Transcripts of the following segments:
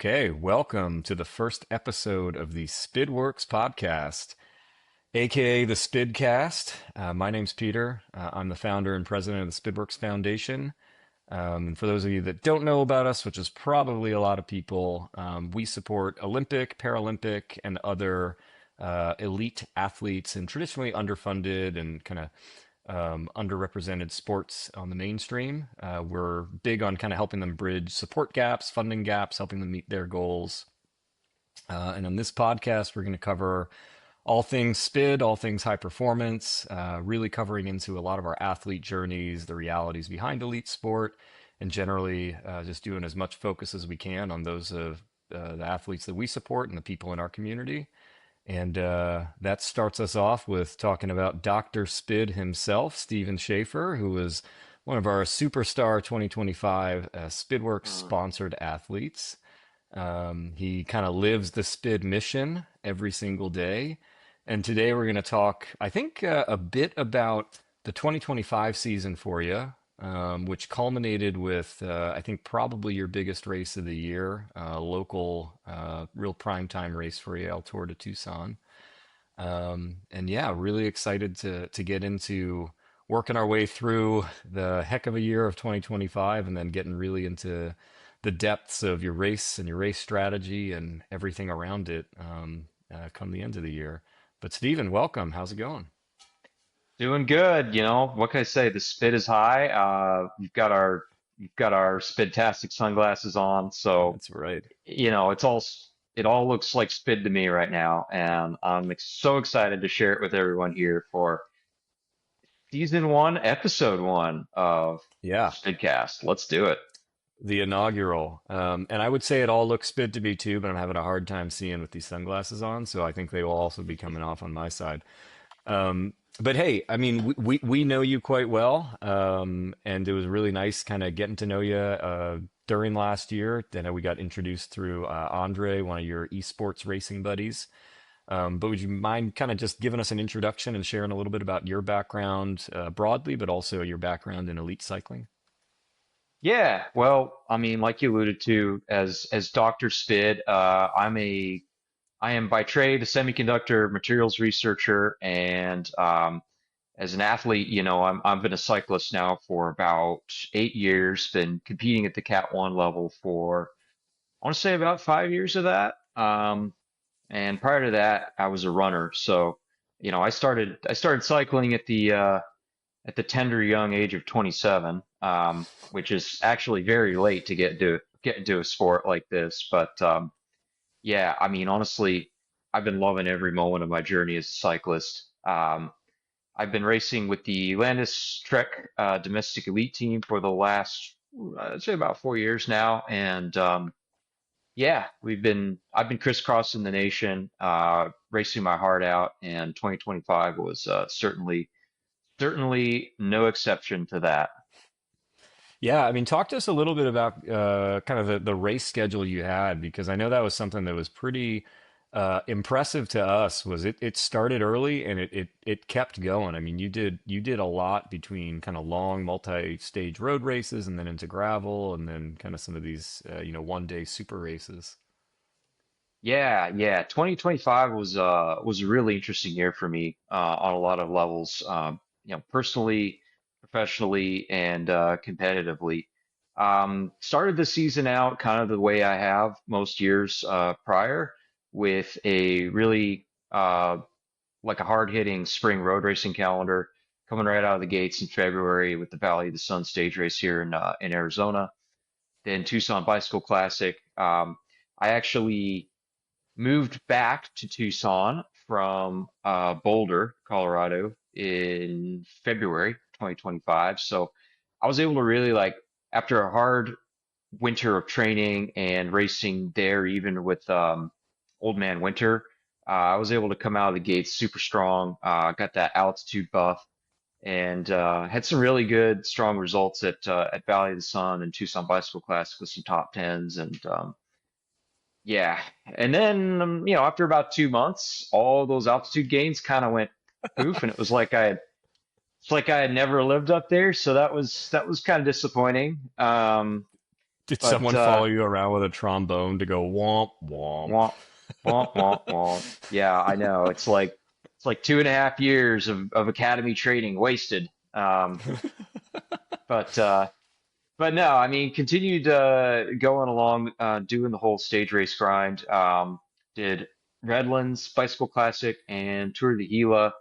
Okay, welcome to the first episode of the Spid Werkz podcast, aka the Spidcast. My name's Peter. I'm the founder and president of the Spid Werkz Foundation. And for those of you that don't know about us, which is probably a lot of people, we support Olympic, Paralympic, and other elite athletes in traditionally underfunded and kind of underrepresented sports on the mainstream. We're big on kind of helping them bridge support gaps, funding gaps, helping them meet their goals. And on this podcast, we're going to cover all things SPID, all things high performance, really covering into a lot of our athlete journeys, the realities behind elite sport, and generally just doing as much focus as we can on those of the athletes that we support and the people in our community. And that starts us off with talking about Dr. Spid himself, Steven Schaefer, who was one of our superstar 2025 Spid Werkz sponsored athletes. He kind of lives the Spid mission every single day. And today we're going to talk, I think, a bit about the 2025 season for you, which culminated with, I think, probably your biggest race of the year, local, real primetime race for you, Tour de Tucson. And yeah, really excited to get into working our way through the heck of a year of 2025 and then getting really into the depths of your race and your race strategy and everything around it come the end of the year. But Steven, welcome. How's it going? Doing good, what can I say? The spit is high. You've got our Spidtastic sunglasses on, so That's right. it all looks like Spid to me right now, and I'm so excited to share it with everyone here for season one, episode one of Yeah, Spidcast. Let's do it. the inaugural. And I would say it all looks spid to me too, but I'm having a hard time seeing with these sunglasses on, so I think they will also be coming off on my side. But hey, I mean, we know you quite well, and it was really nice kind of getting to know you during last year. Then we got introduced through Andre, one of your esports racing buddies. But would you mind kind of just giving us an introduction and sharing a little bit about your background broadly, but also your background in elite cycling? Yeah, well, I mean, like you alluded to, as Dr. Spid, I am by trade a semiconductor materials researcher, and as an athlete, I've been a cyclist now for about 8 years. Been competing at the Cat 1 level for I want to say about 5 years of that. And prior to that, I was a runner. So, I started cycling at the tender young age of 27, which is actually very late to get into a sport like this. But yeah, I mean, honestly, I've been loving every moment of my journey as a cyclist. I've been racing with the Landis Trek domestic elite team for the last, I'd say about 4 years now, and yeah, I've been crisscrossing the nation, racing my heart out, and 2025 was certainly no exception to that. Yeah, I mean, talk to us a little bit about kind of the race schedule you had, because I know that was something that was pretty impressive to us. Was it started early and it kept going. I mean, you did a lot between kind of long multi-stage road races and then into gravel and then kind of some of these one day super races. Yeah, yeah. 2025 was a really interesting year for me on a lot of levels. Personally, professionally, and competitively. Started the season out kind of the way I have most years prior, with a really like a hard-hitting spring road racing calendar coming right out of the gates in February with the Valley of the Sun stage race here in Arizona, then Tucson Bicycle Classic. I actually moved back to Tucson from Boulder, Colorado in February 2025. So I was able to really after a hard winter of training and racing there, even with Old Man Winter, I was able to come out of the gates super strong, got that altitude buff, and had some really good, strong results at Valley of the Sun and Tucson Bicycle Classic with some top tens. And yeah, and then after about 2 months, all those altitude gains kind of went poof, and it's like I had never lived up there, so that was kind of disappointing. Did But someone follow you around with a trombone to go womp womp? womp, womp, womp, womp. Yeah, I know. It's like 2.5 years of academy training wasted. But but no, I mean, continued going along, doing the whole stage race grind. Did Redlands Bicycle Classic and Tour de Gila.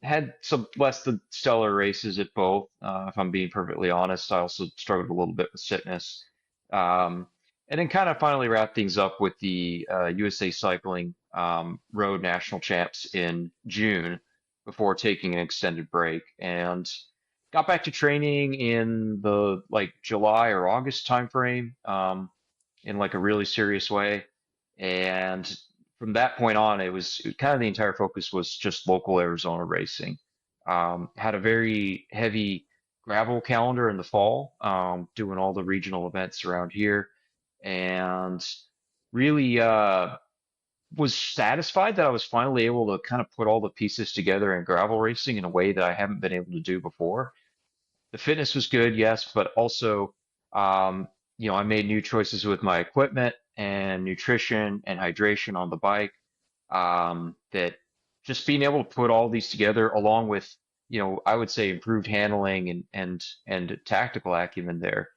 Had some less than stellar races at both. If I'm being perfectly honest, I also struggled a little bit with fitness. Um, and then kind of finally wrapped things up with the USA Cycling Road National Champs in June before taking an extended break. And got back to training in the like July or August timeframe, in like a really serious way. And from that point on, kind of the entire focus was just local Arizona racing. Had a very heavy gravel calendar in the fall, doing all the regional events around here, and really was satisfied that I was finally able to kind of put all the pieces together in gravel racing in a way that I haven't been able to do before. The fitness was good, yes, but also, um, I made new choices with my equipment and nutrition and hydration on the bike. That just being able to put all these together, along with, I would say improved handling and tactical acumen there,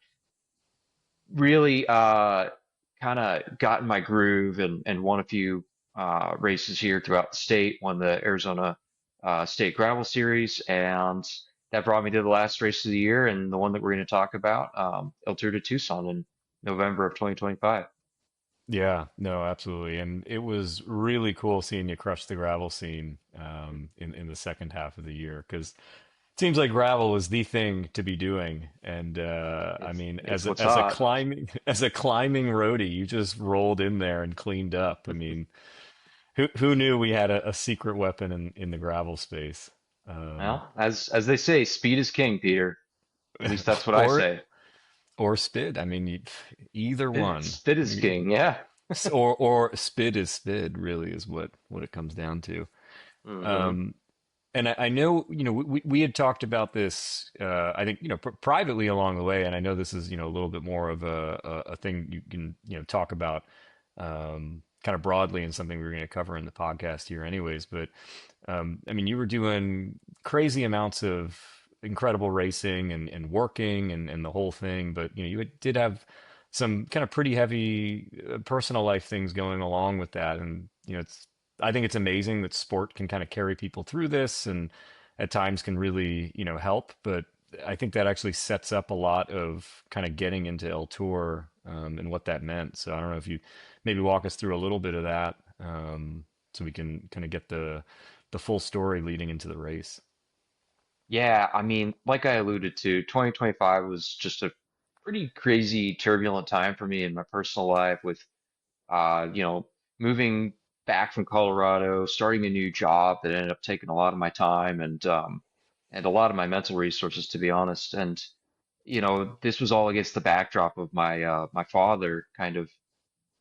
really kind of got in my groove and won a few races here throughout the state, won the Arizona State Gravel Series, and that brought me to the last race of the year and the one that we're going to talk about, El Tour de Tucson in November of 2025. Yeah, no, absolutely. And it was really cool seeing you crush the gravel scene in the second half of the year because it seems like gravel is the thing to be doing. And I mean, It's what's as a hot. climbing as a climbing roadie, you just rolled in there and cleaned up. I mean, who knew we had a secret weapon in the gravel space? Um, Well, as they say, speed is king, Peter. At least that's what I or say. or spid. I mean, either one. Spit is king. Yeah. Or spid is spid. Really is what it comes down to. Hmm. Um, and I know, we had talked about this, I think, privately along the way, and I know this is, a little bit more of a thing you can, talk about kind of broadly and something we're going to cover in the podcast here anyways. But I mean, you were doing crazy amounts of incredible racing and working and the whole thing, but, you did have some kind of pretty heavy personal life things going along with that. And, I think it's amazing that sport can kind of carry people through this and at times can really, help. But I think that actually sets up a lot of kind of getting into El Tour and what that meant. So I don't know if you maybe walk us through a little bit of that so we can kind of get the full story leading into the race. Yeah, I mean, like I alluded to, 2025 was just a pretty crazy, turbulent time for me in my personal life with, uh, you know, moving back from Colorado, starting a new job that ended up taking a lot of my time and a lot of my mental resources, to be honest. And, this was all against the backdrop of my father kind of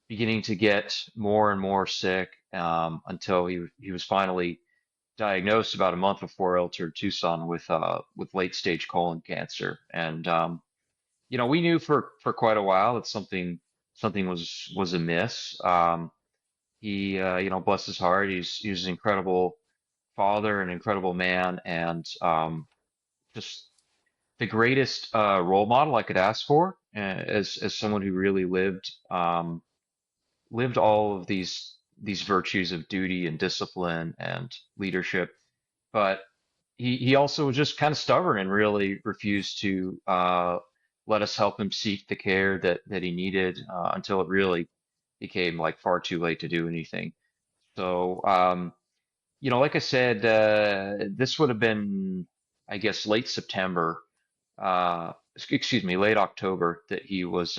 beginning to get more and more sick, until he was finally diagnosed about a month before El Tour Tucson with late stage colon cancer. And we knew for quite a while that something was amiss. He bless his heart, he's an incredible father, an incredible man, and just the greatest role model I could ask for, as someone who really lived all of these virtues of duty and discipline and leadership. But he also was just kind of stubborn and really refused to let us help him seek the care that he needed, until it really became like far too late to do anything. So, like I said, this would have been, I guess, late September, excuse me, late October that he was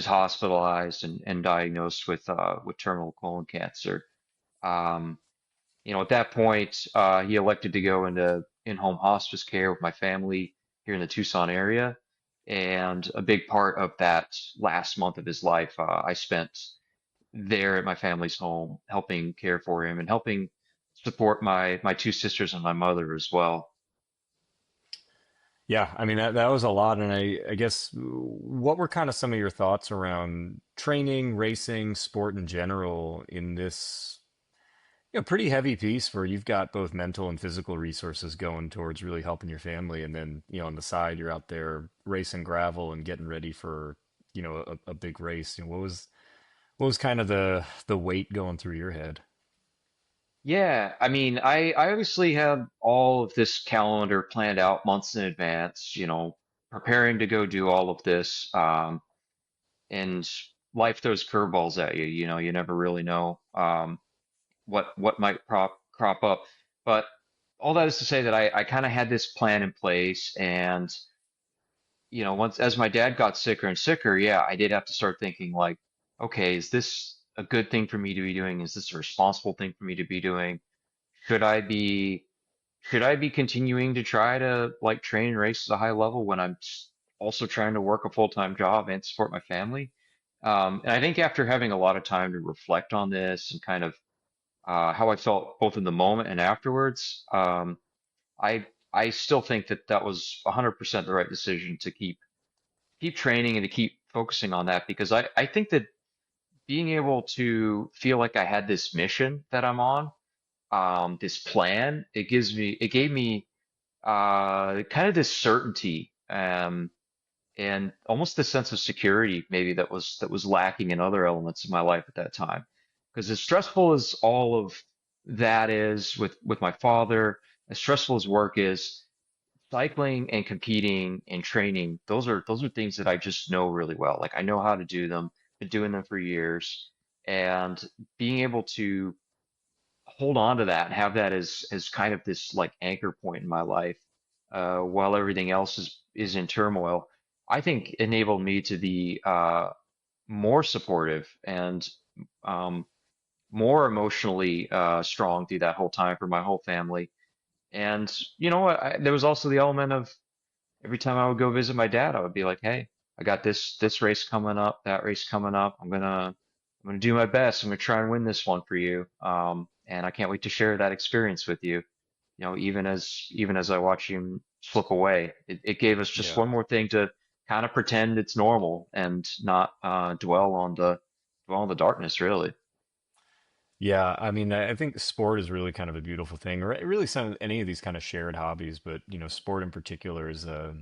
hospitalized and diagnosed with terminal colon cancer. Um, at that point, he elected to go into in-home hospice care with my family here in the Tucson area. And a big part of that last month of his life, I spent there at my family's home, helping care for him and helping support my two sisters and my mother as well. Yeah, I mean that was a lot, and I guess what were kind of some of your thoughts around training, racing, sport in general in this, pretty heavy piece where you've got both mental and physical resources going towards really helping your family, and then on the side you're out there racing gravel and getting ready for a big race. What was kind of the weight going through your head? Yeah, I mean, I obviously had all of this calendar planned out months in advance, preparing to go do all of this. And life throws curveballs at you, you never really know what might crop up. But all that is to say that I kind of had this plan in place, and once as my dad got sicker and sicker, yeah, I did have to start thinking like, okay, is this a good thing for me to be doing? Is this a responsible thing for me to be doing? Should I be should I be continuing to try to like train and race at a high level when I'm also trying to work a full-time job and support my family? And I think after having a lot of time to reflect on this and kind of how I felt both in the moment and afterwards, I still think that that was 100% the right decision to keep training and to keep focusing on that, because I think that being able to feel like I had this mission that I'm on, this plan, it gave me kind of this certainty, and almost this sense of security maybe that was lacking in other elements of my life at that time. Because as stressful as all of that is with my father, as stressful as work is, cycling and competing and training, those are things that I just know really well. Like I know how to do them, been doing them for years, and being able to hold on to that and have that as kind of this like anchor point in my life, while everything else is in turmoil, I think enabled me to be more supportive and um, more emotionally strong through that whole time for my whole family. And there was also the element of every time I would go visit my dad, I would be like, "Hey, I got this race coming up, that race coming up. I'm gonna do my best. I'm gonna try and win this one for you. And I can't wait to share that experience with you. Even as I watch him slip away, it gave us just Yeah. one more thing to kind of pretend it's normal and not dwell on the darkness, really. Yeah, I mean, I think sport is really kind of a beautiful thing, or really some any of these kind of shared hobbies, but sport in particular is uh,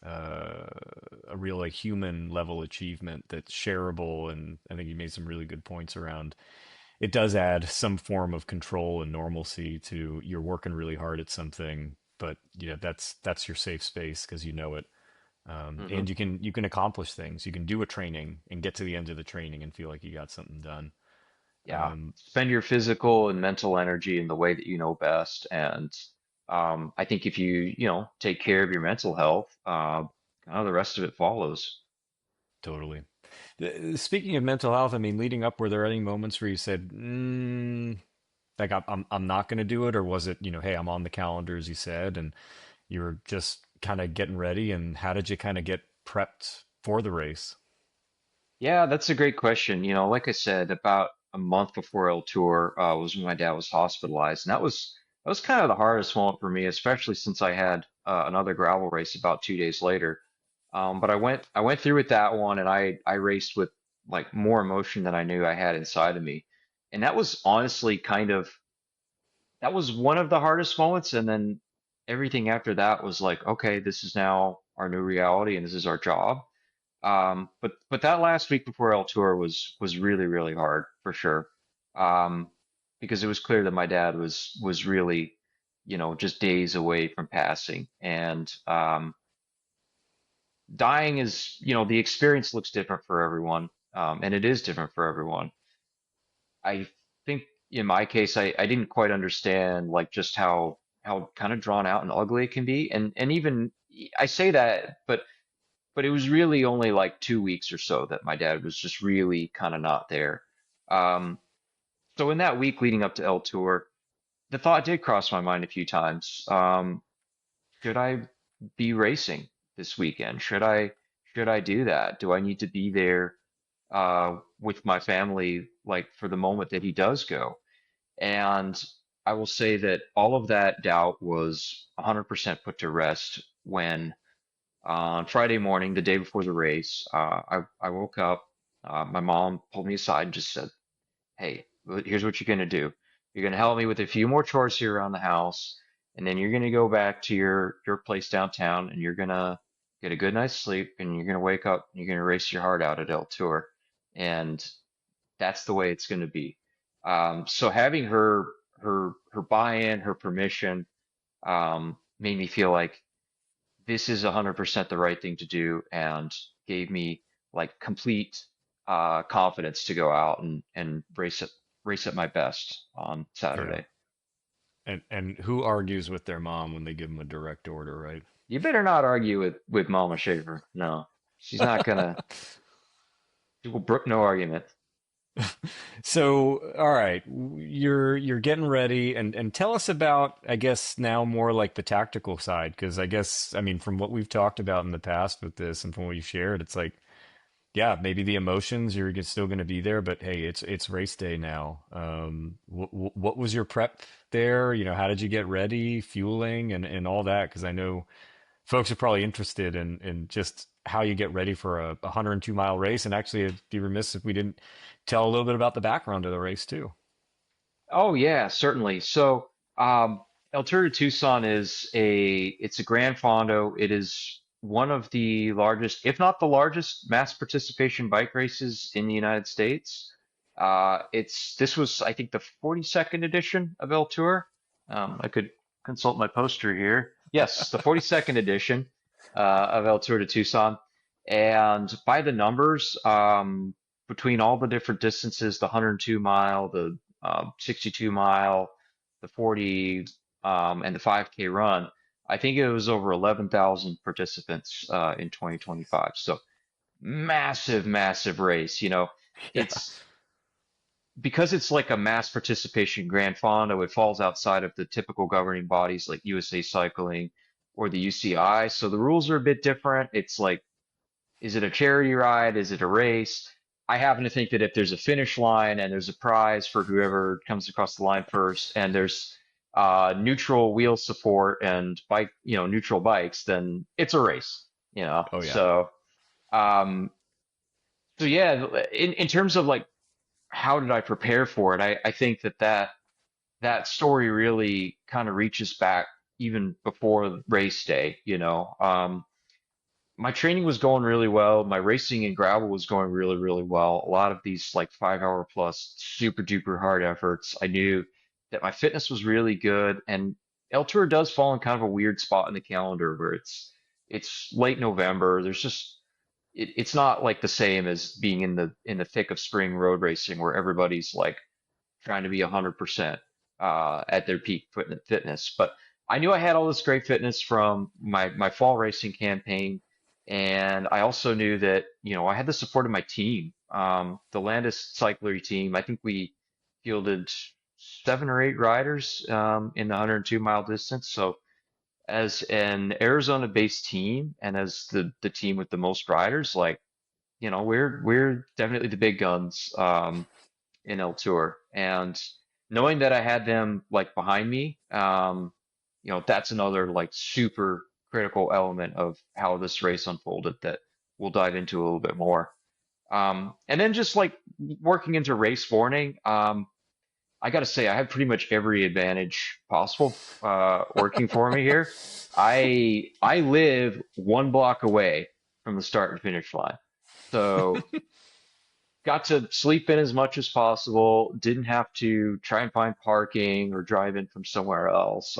a real like human level achievement that's shareable, and I think you made some really good points around. It does add some form of control and normalcy to you're working really hard at something, but that's your safe space because you know it, Hmm. and you can accomplish things. You can do a training and get to the end of the training and feel like you got something done. Yeah, Um, spend your physical and mental energy in the way that you know best. And I think if you take care of your mental health, kind of the rest of it follows. Totally. Speaking of mental health, I mean, leading up, were there any moments where you said, like I'm not going to do it, or was it, hey, I'm on the calendar as you said, and you were just kind of getting ready, and how did you kind of get prepped for the race? Yeah, that's a great question. Like I said, about a month before El Tour was when my dad was hospitalized, and that was kind of the hardest moment for me, especially since I had another gravel race about 2 days later. But I went through with that one, and I raced with like more emotion than I knew I had inside of me, and that was honestly that was one of the hardest moments. And then everything after that was like, okay, this is now our new reality, and this is our job. But that last week before El Tour was really really hard for sure, um, because it was clear that my dad was really, just days away from passing, and dying is, the experience looks different for everyone, and it is different for everyone. I think in my case, I didn't quite understand like just how kind of drawn out and ugly it can be, and even I say that, but it was really only like 2 weeks or so that my dad was just really kind of not there. Um, so in that week leading up to El Tour, the thought did cross my mind a few times. Should I be racing this weekend? Should I do that? Do I need to be there with my family like for the moment that he does go? And I will say that all of that doubt was 100% put to rest when On Friday morning, the day before the race, I woke up. My mom pulled me aside and just said, "Hey, here's what you're gonna do. You're gonna help me with a few more chores here around the house, and then you're gonna go back to your place downtown, and you're gonna get a good night's sleep, and you're gonna wake up, and you're gonna race your heart out at El Tour, and that's the way it's gonna be." So having her buy-in, her permission, made me feel like this is 100% the right thing to do, and gave me like complete confidence to go out and race at my best on Yeah. Saturday. And who argues with their mom when they give them a direct order, right? You better not argue with Mama Schaefer. No, she's not gonna. She will brook no argument. So, all right, you're getting ready, and tell us about, I guess, now more like the tactical side, because I guess, I mean, from what we've talked about in the past with this, and from what you shared, it's like, yeah, maybe the emotions still going to be there, but hey, it's race day now. What was your prep there? You know, how did you get ready, fueling, and all that? Because I know folks are probably interested in just how you get ready for a 102-mile race. And actually, it'd be remiss if we didn't tell a little bit about the background of the race too. Oh yeah, certainly. So, El Tour de Tucson is it's a Grand Fondo. It is one of the largest, if not the largest, mass participation bike races in the United States. This was, I think, the 42nd edition of El Tour. I could consult my poster here. Yes, the 42nd edition of El Tour de Tucson. And by the numbers, between all the different distances, the 102 mile, the 62 mile, the 40, and the 5K run. I think it was over 11,000 participants in 2025. So massive, massive race. Yeah. It's because it's like a mass participation Grand Fondo. It falls outside of the typical governing bodies like USA Cycling or the UCI. So the rules are a bit different. It's like, is it a charity ride? Is it a race? I happen to think that if there's a finish line and there's a prize for whoever comes across the line first, and there's neutral wheel support and neutral bikes, then it's a race. Oh yeah. Um, so yeah, in terms of like how did I prepare for it, I think that story really kind of reaches back even before race day. My training was going really well. My racing and gravel was going really, really well. A lot of these like 5 hour plus super duper hard efforts. I knew that my fitness was really good, and El Tour does fall in kind of a weird spot in the calendar where it's late November. It's not like the same as being in the thick of spring road racing where everybody's like trying to be 100% at their peak fitness. But I knew I had all this great fitness from my fall racing campaign, and I also knew that I had the support of my team, the Landis cyclery team. I think we fielded 7 or 8 riders in the 102-mile distance. So as an Arizona-based team and as the team with the most riders, like we're definitely the big guns. In El Tour. And knowing that I had them like behind me, that's another like super critical element of how this race unfolded that we'll dive into a little bit more. And then just like working into race morning, I got to say I have pretty much every advantage possible working for me here. I live 1 block away from the start and finish line. So got to sleep in as much as possible. Didn't have to try and find parking or drive in from somewhere else.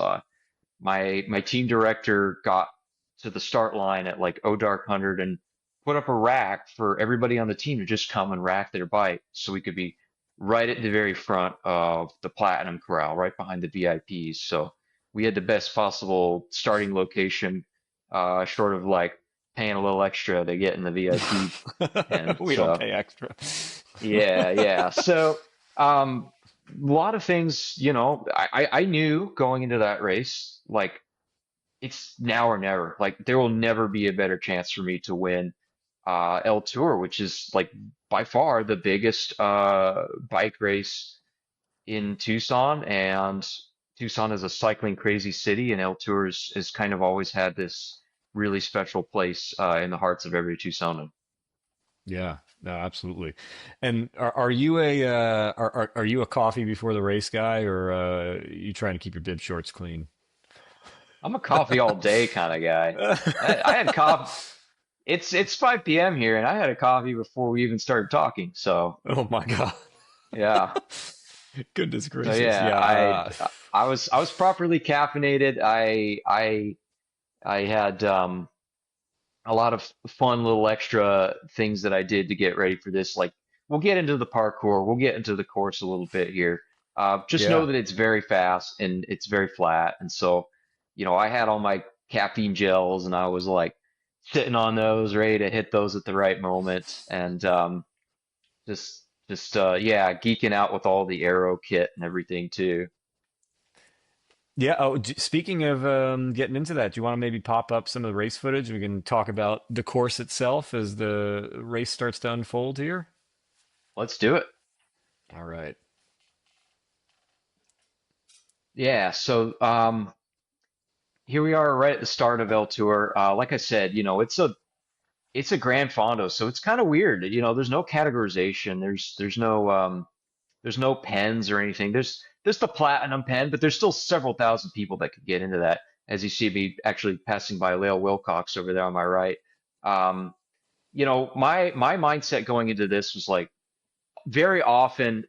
My team director got to the start line at like dark 100 and put up a rack for everybody on the team to just come and rack their bike, so we could be right at the very front of the Platinum Corral, right behind the VIPs. So we had the best possible starting location, short of like paying a little extra to get in the VIP pen. We don't So. pay extra. Yeah, yeah. So, a lot of things, I knew going into that race, like it's now or never. Like there will never be a better chance for me to win El Tour, which is like by far the biggest bike race in Tucson. And Tucson is a cycling crazy city, and El Tour has kind of always had this really special place in the hearts of every Tucsonan. Yeah, no, absolutely. And are you a are you a coffee before the race guy, or you trying to keep your bib shorts clean? I'm a coffee all day kind of guy. I had coffee. It's 5 p.m. here, and I had a coffee before we even started talking. So Oh my God. yeah, Goodness so gracious. yeah, Yeah. I was properly caffeinated. I had a lot of fun little extra things that I did to get ready for this. Like we'll get into the parkour, we'll get into the course a little bit here. Just know Yeah. that it's very fast and it's very flat. And so, I had all my caffeine gels and I was like sitting on those, ready to hit those at the right moment. And yeah, geeking out with all the aero kit and everything too. Yeah. Oh, speaking of getting into that, do you want to maybe pop up some of the race footage? We can talk about the course itself as the race starts to unfold here. Let's do it. All right. Yeah, so here we are right at the start of El Tour. Like I said, it's a Grand Fondo, so it's kind of weird. There's no categorization. There's no pens or anything. There's the platinum pen, but there's still several thousand people that could get into that. As you see me actually passing by Lael Wilcox over there on my right. Um, my mindset going into this was like very often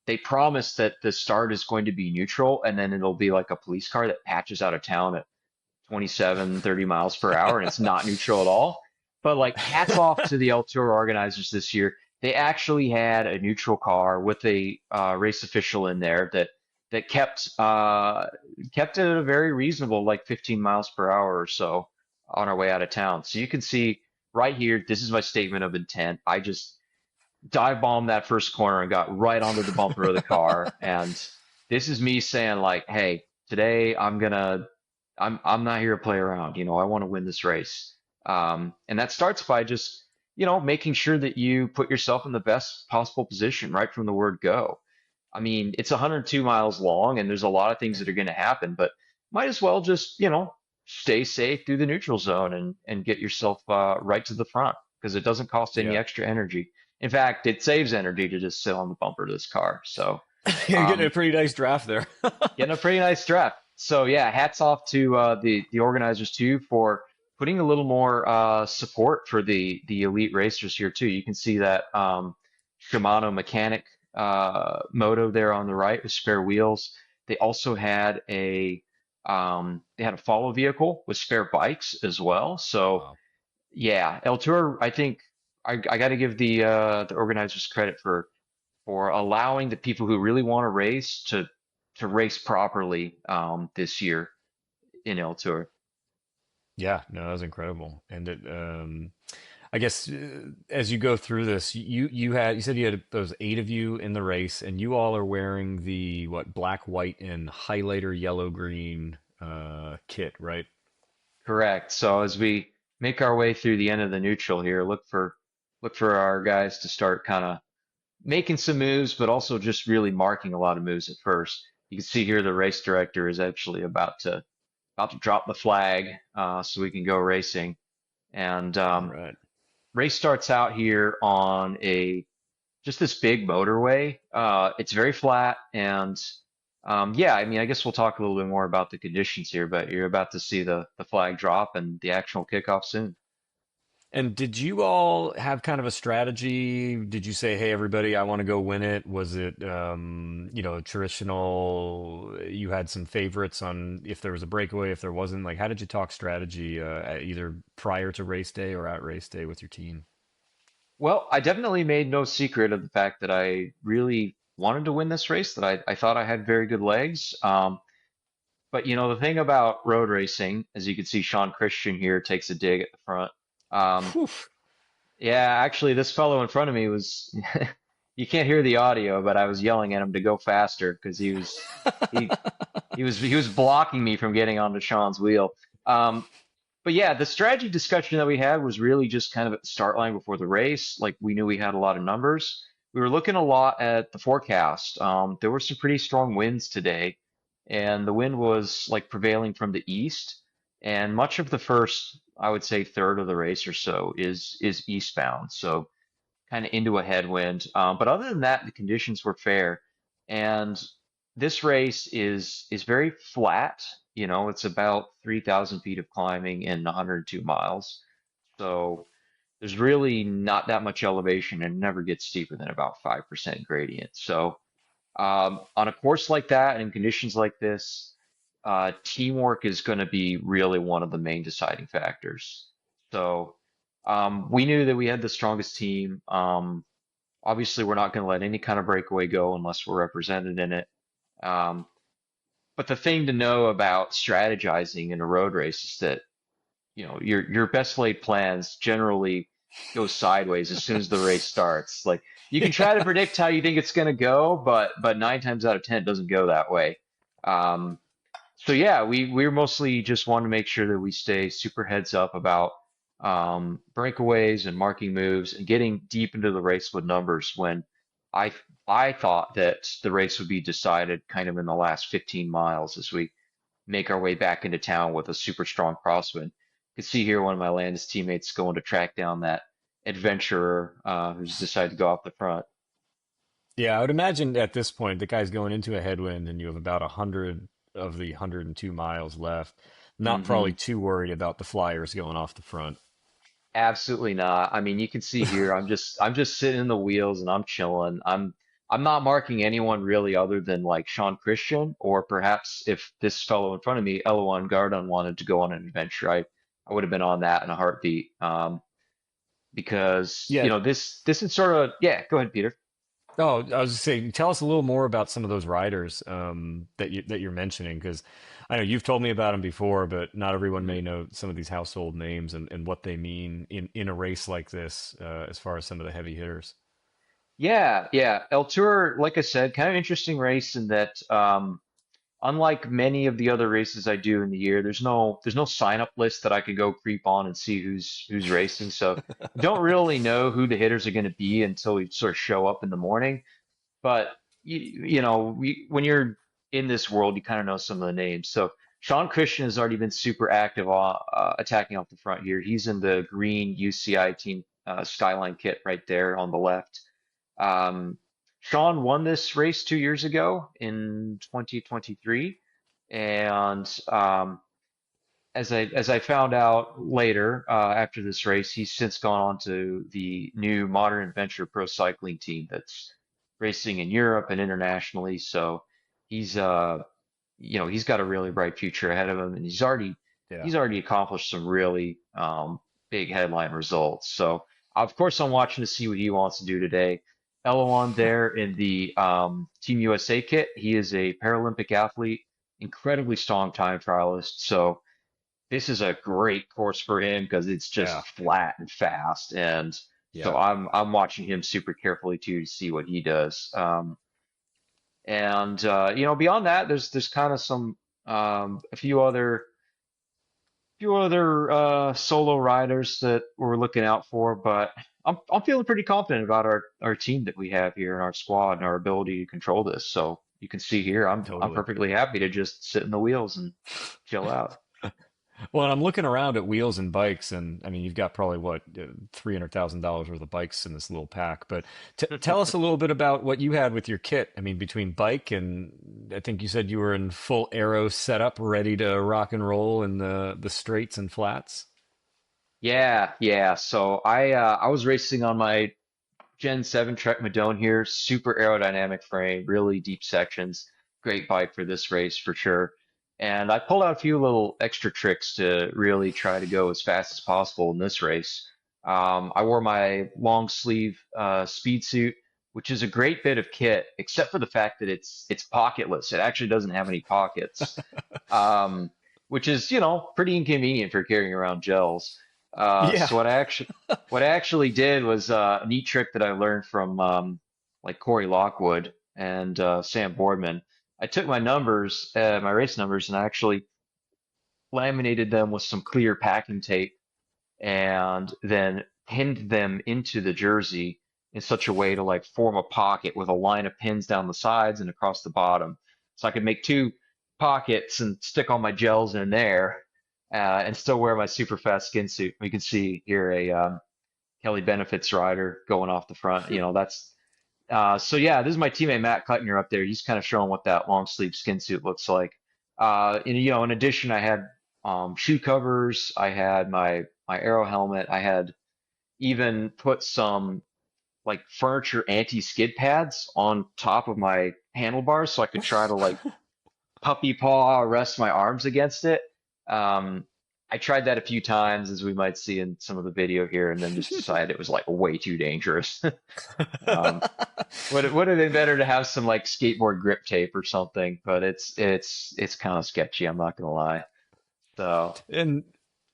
they promise that the start is going to be neutral, and then it'll be like a police car that patches out of town at 27, 30 miles per hour, and it's not neutral at all. But like, hats off to the El Tour organizers this year. They actually had a neutral car with a race official in there that kept it at a very reasonable, like 15 miles per hour or so on our way out of town. So you can see right here, this is my statement of intent. I just dive bombed that first corner and got right onto the bumper of the car. And this is me saying like, hey, today I'm not here to play around. I want to win this race. And that starts by just, making sure that you put yourself in the best possible position right from the word go. I mean, it's 102 miles long and there's a lot of things that are going to happen, but might as well just, stay safe through the neutral zone and get yourself right to the front because it doesn't cost any Yeah. extra energy. In fact, it saves energy to just sit on the bumper of this car. So, You're getting a um, pretty nice draft there. getting a pretty nice draft. So yeah, hats off to the organizers too for putting a little more support for the elite racers here too. You can see that Shimano mechanic moto there on the right with spare wheels. They also had a follow vehicle with spare bikes as well. So Wow. yeah, El Tour, I think I got to give the organizers credit for allowing the people who really want to race to race properly this year in El Tour. Yeah, no, that was incredible. And I guess as you go through this, you said you had those eight of you in the race, and you all are wearing the what black, white, and highlighter yellow green kit, right? Correct. So as we make our way through the end of the neutral here, look for our guys to start kind of making some moves, but also just really marking a lot of moves at first. You can see here the race director is actually about to drop the flag so we can go racing. And All right. race starts out here on a just this big motorway. It's very flat, and yeah, I mean, I guess we'll talk a little bit more about the conditions here, but you're about to see the flag drop and the actual kickoff soon. And did you all have kind of a strategy? Did you say, "Hey, everybody, I want to go win it"? Was it, traditional? You had some favorites on if there was a breakaway, if there wasn't. Like, how did you talk strategy, either prior to race day or at race day with your team? Well, I definitely made no secret of the fact that I really wanted to win this race, that I thought I had very good legs. But the thing about road racing, as you can see, Sean Christian here takes a dig at the front. Um, Whew. Yeah, actually, this fellow in front of me was, you can't hear the audio, but I was yelling at him to go faster because he, he was blocking me from getting onto Sean's wheel. Um, but yeah, the strategy discussion that we had was really just kind of at the start line before the race. Like we knew we had a lot of numbers. We were looking a lot at the forecast. There were some pretty strong winds today, and the wind was like prevailing from the east. and much of the first, I would say, third of the race or so is eastbound. So kind of into a headwind. But other than that, the conditions were fair. And this race is very flat. You know, it's about 3,000 feet of climbing and 102 miles. So there's really not that much elevation and never gets steeper than about 5% gradient. So on a course like that and in conditions like this, teamwork is going to be really one of the main deciding factors. So we knew that we had the strongest team. Obviously, we're not going to let any kind of breakaway go unless we're represented in it. Um, but the thing to know about strategizing in a road race is that your best laid plans generally go sideways as soon as the race starts. Like you can try to Yeah. predict how you think it's going to go, but 9 times out of 10 it doesn't go that way. Um, so yeah, we mostly just want to make sure that we stay super heads up about breakaways and marking moves and getting deep into the race with numbers when I I thought that the race would be decided kind of in the last 15 miles as we make our way back into town with a super strong crosswind. You can see here one of my Landis teammates going to track down that adventurer who's decided to go off the front. Yeah, I would imagine at this point the guy's going into a headwind and you have about 100 of the 102 miles left. Not probably Hmm. too worried about the flyers going off the front. Absolutely not. I mean, you can see here, I'm just sitting in the wheels and I'm chilling. I'm not marking anyone really other than like Sean Christian or perhaps if this fellow in front of me, Eloan Gardon, wanted to go on an adventure, I would have been on that in a heartbeat. Because Yeah. this is sort of yeah. Go ahead, Peter. Oh, I was just saying, tell us a little more about some of those riders that you're mentioning, because I know you've told me about them before, but not everyone Mhm. may know some of these household names and what they mean in a race like this, as far as some of the heavy hitters. Yeah, yeah. El Tour, like I said, kind of interesting race in that unlike many of the other races I do in the year, there's no sign up list that I could go creep on and see who's racing. So you don't really know who the hitters are going to be until you sort of show up in the morning. But when you're in this world, you kind of know some of the names. So Sean Christian has already been super active attacking off the front here. He's in the green UCI team Skyline kit right there on the left. Um, Sean won this race 2 years ago in 2023, and as I found out later after this race, he's since gone on to the new Modern Adventure Pro Cycling team that's racing in Europe and internationally. So he's he's got a really bright future ahead of him, and Yeah. he's already accomplished some really big headline results. So of course I'm watching to see what he wants to do today. Eloan there in the Team USA kit. He is a Paralympic athlete, incredibly strong time trialist. So this is a great course for him because it's Yeah. just flat and fast. And so Yeah. I'm watching him super carefully too to see what he does. And beyond that, there's kind of some a few other solo riders that we're looking out for, but I'm feeling pretty confident about our team that we have here and our squad and our ability to control this. So you can see here, I'm Totally. perfectly happy to just sit in the wheels and chill out. Well, and I'm looking around at wheels and bikes, and I mean, you've got probably what, $300,000 worth of bikes in this little pack. But tell us a little bit about what you had with your kit. I mean, between bike and I think you said you were in full aero setup, ready to rock and roll in the straights and flats. Yeah, yeah. So I was racing on my Gen 7 Trek Madone here, super aerodynamic frame, really deep sections. Great bike for this race for sure. And I pulled out a few little extra tricks to really try to go as fast as possible in this race. I wore my long sleeve speed suit, which is a great bit of kit, except for the fact that it's pocketless. It actually doesn't have any pockets, um, which is pretty inconvenient for carrying around gels. Yeah. So what I actually did was a neat trick that I learned from like Corey Lockwood and Sam Boardman. I took my numbers, my race numbers, and I actually laminated them with some clear packing tape and then pinned them into the jersey in such a way to like form a pocket with a line of pins down the sides and across the bottom. So I could make two pockets and stick all my gels in there. and still wear my super fast skin suit. We can see here a Kelly Benefits rider going off the front. That's so yeah, this is my teammate Matt Cutner up there. He's kind of showing what that long sleeve skin suit looks like. And in addition, I had shoe covers. I had my aero helmet. I had even put some like furniture anti-skid pads on top of my handlebars so I could try to like puppy paw rest my arms against it. Um, I tried that a few times, as we might see in some of the video here, and then just decided it was like way too dangerous. Um, would have been better to have some like skateboard grip tape or something, but it's kind of sketchy. I'm not gonna lie. So And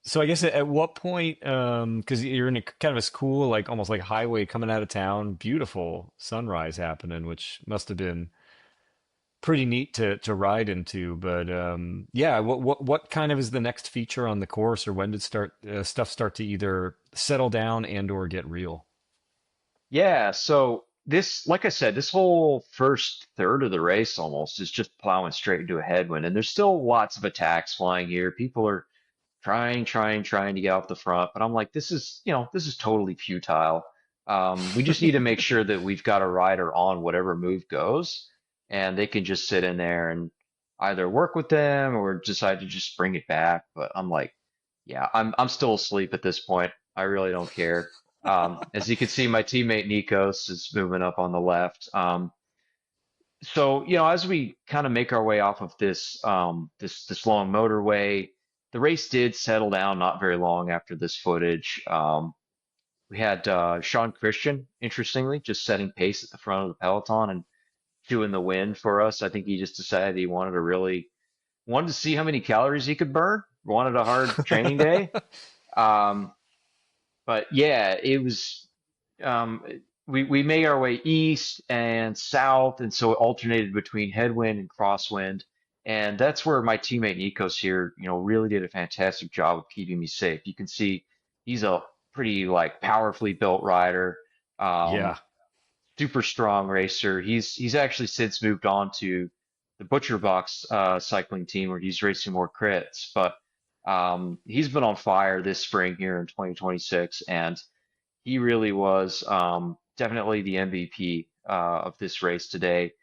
so I guess at what point, because you're in a kind of a cool, like almost like highway coming out of town, beautiful sunrise happening, which must have been pretty neat to ride into. But yeah, what kind of is the next feature on the course, or when did stuff start to either settle down and or get real? yeah, so this, like I said, this whole first third of the race almost is just plowing straight into a headwind, and there's still lots of attacks flying here. People are trying to get off the front. But I'm like, this is totally futile. We just need to make sure that we've got a rider on whatever move goes, and they can just sit in there and either work with them or decide to just bring it back. But I'm like, yeah, I'm still asleep at this point. I really don't care. As you can see, my teammate Nikos is moving up on the left. So, as we kind of make our way off of this long motorway, the race did settle down not very long after this footage. We had Sean Christian, interestingly, just setting pace at the front of the peloton and chewing the wind for us. I think he just decided he wanted to see how many calories he could burn. Wanted a hard training day. Um, but yeah, it was um, we made our way east and south, and so it alternated between headwind and crosswind. And that's where my teammate Nikos here, really did a fantastic job of keeping me safe. You can see he's a pretty like powerfully built rider, um, Yeah. super strong racer. He's actually since moved on to the Butcher Box cycling team where he's racing more crits, but he's been on fire this spring here in 2026, and he really was definitely the MVP of this race today.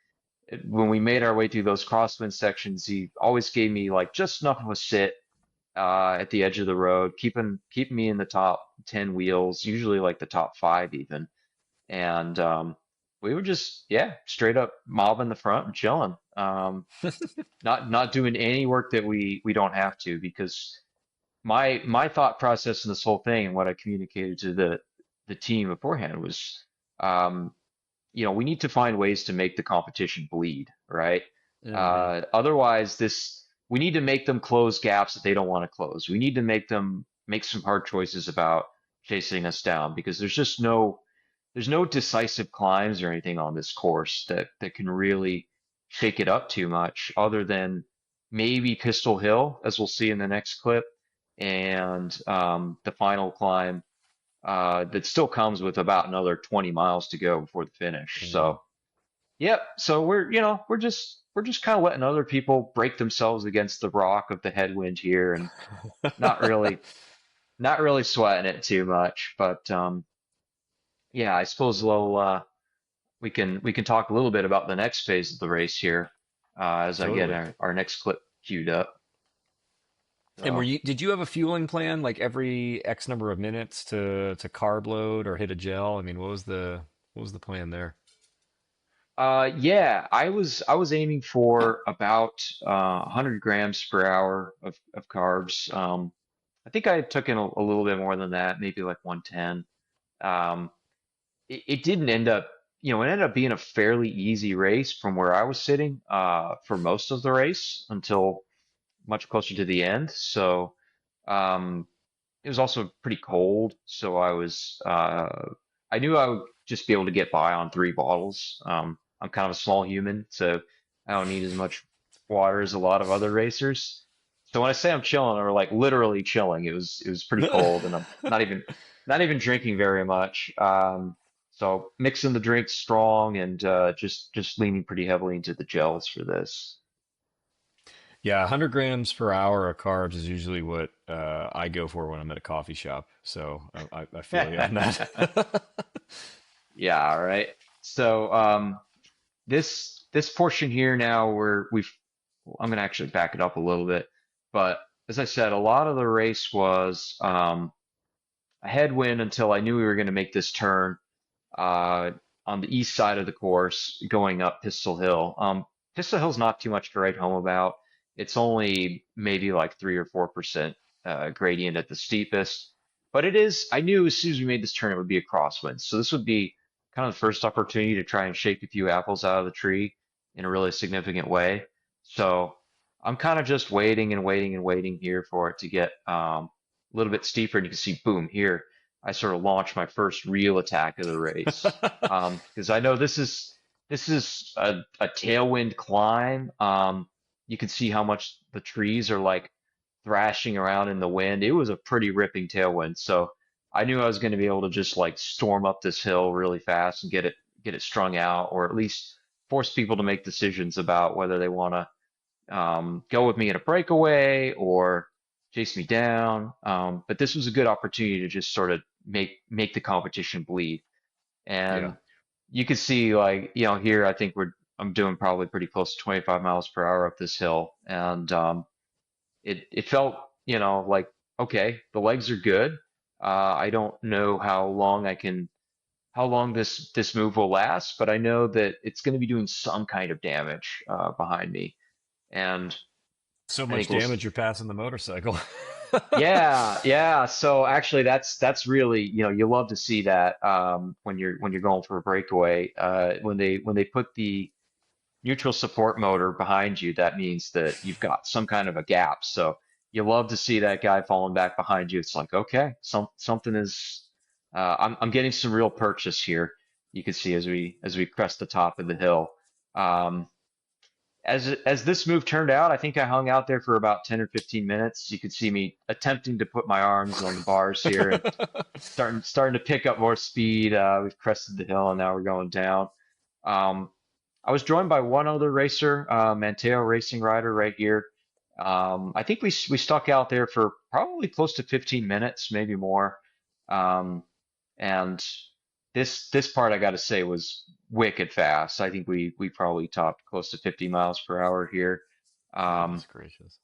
When we made our way through those crosswind sections, he always gave me like just enough of a sit at the edge of the road, keeping me in the top 10 wheels, usually like the top five even. And we were just, yeah, straight up mobbing the front and chilling. Not doing any work that we don't have to, because my thought process in this whole thing and what I communicated to the team beforehand was, um, we need to find ways to make the competition bleed, right? Hmm. Otherwise, we need to make them close gaps that they don't want to close. We need to make them make some hard choices about chasing us down, because there's no decisive climbs or anything on this course that can really shake it up too much, other than maybe Pistol Hill, as we'll see in the next clip, and the final climb that still comes with about another 20 miles to go before the finish. Hmm. So, yep. So we're just kind of letting other people break themselves against the rock of the headwind here, and not really not really sweating it too much. But yeah, I suppose we can talk a little bit about the next phase of the race here as I get Totally. our next clip queued up. And So. did you have a fueling plan, like every X number of minutes to carb load or hit a gel? I mean, what was the plan there? Yeah, I was aiming for about 100 grams per hour of carbs. I think I took in a little bit more than that, maybe like 110. Um, it didn't end up, it ended up being a fairly easy race from where I was sitting for most of the race until much closer to the end. So um, it was also pretty cold, so I knew I would just be able to get by on three bottles. I'm kind of a small human, so I don't need as much water as a lot of other racers. So when I say I'm chilling, or like literally chilling, it was pretty cold, and I'm not even drinking very much. So mixing the drinks strong, and just leaning pretty heavily into the gels for this. Yeah, 100 grams per hour of carbs is usually what I go for when I'm at a coffee shop. So I feel you on that. Yeah, all right. So this portion here now where I'm gonna actually back it up a little bit, but as I said, a lot of the race was a headwind until I knew we were going to make this turn uh, on the east side of the course going up Pistol Hill. Pistol Hill's not too much to write home about. It's only maybe like 3 or 4% gradient at the steepest, but it is. I knew as soon as we made this turn it would be a crosswind, so this would be kind of the first opportunity to try and shake a few apples out of the tree in a really significant way. So I'm kind of just waiting and waiting and waiting here for it to get a little bit steeper, and you can see, boom, here I sort of launched my first real attack of the race. Because I know this is a tailwind climb. You can see how much the trees are like thrashing around in the wind. It was a pretty ripping tailwind, so I knew I was going to be able to just like storm up this hill really fast and get it strung out, or at least force people to make decisions about whether they want to go with me in a breakaway or chase me down. But this was a good opportunity to just sort of make the competition bleed. Yeah. And you could see like, here I think I'm doing probably pretty close to 25 miles per hour up this hill. And it felt, like, okay, the legs are good. I don't know how long this move will last, but I know that it's going to be doing some kind of damage behind me. And So I much think we'll. damage you're passing the motorcycle. Yeah, yeah. So actually, that's really, you love to see that when you're going for a breakaway. When they put the neutral support motor behind you, that means that you've got some kind of a gap. So you love to see that guy falling back behind you. It's like, okay, something is. I'm getting some real purchase here. You can see as we crest the top of the hill. Um, as this move turned out, I think I hung out there for about 10 or 15 minutes. You could see me attempting to put my arms on the bars here and starting to pick up more speed. We've crested the hill and now we're going down. Um, I was joined by one other racer, Manteo Racing Rider right here. I think we stuck out there for probably close to 15 minutes, maybe more. Um, and this part I got to say was wicked fast. I think we probably topped close to 50 miles per hour here. Um, Goodness gracious.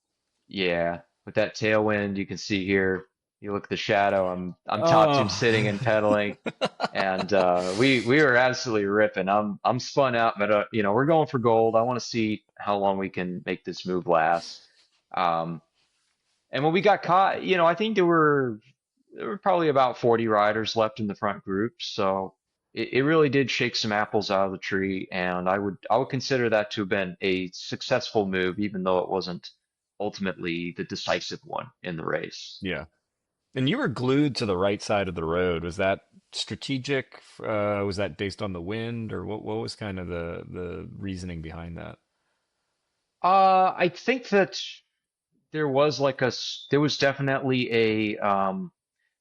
yeah, with that tailwind, you can see here. You look at the shadow. I'm top Oh. tune sitting and pedaling, and we were absolutely ripping. I'm spun out, but we're going for gold. I want to see how long we can make this move last. Um, and when we got caught, I think there were probably about 40 riders left in the front group, so it really did shake some apples out of the tree, and I would consider that to have been a successful move, even though it wasn't ultimately the decisive one in the race. Yeah. And you were glued to the right side of the road. Was that strategic? Was that based on the wind, or what was kind of the reasoning behind that? I think that there was definitely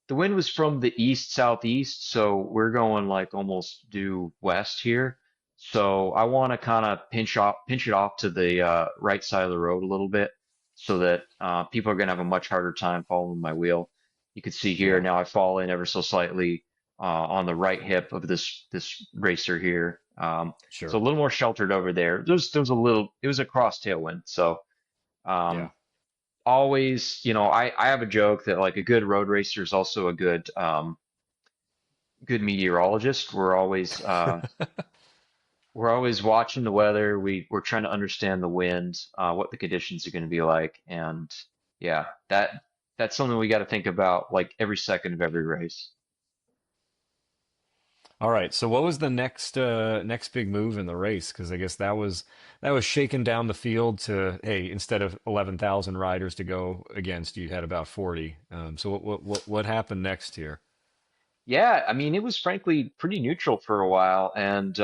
the wind was from the east southeast, so we're going like almost due west here. So I want to kind of pinch it off to the right side of the road a little bit, so that people are going to have a much harder time following my wheel. You can see here Yeah, now I fall in ever so slightly on the right hip of this racer here. So a sure. little more sheltered over there. There was it was a cross tailwind, so. Yeah. Um, Always, I have a joke that like a good road racer is also a good meteorologist. We're always watching the weather. We're trying to understand the wind, what the conditions are going to be like, and yeah, that's something we got to think about like every second of every race. All right. So what was the next big move in the race? Because I guess that was shaking down the field to, hey, instead of 11,000 riders to go against, you had about 40. So what happened next here? Yeah, I mean, it was frankly pretty neutral for a while, and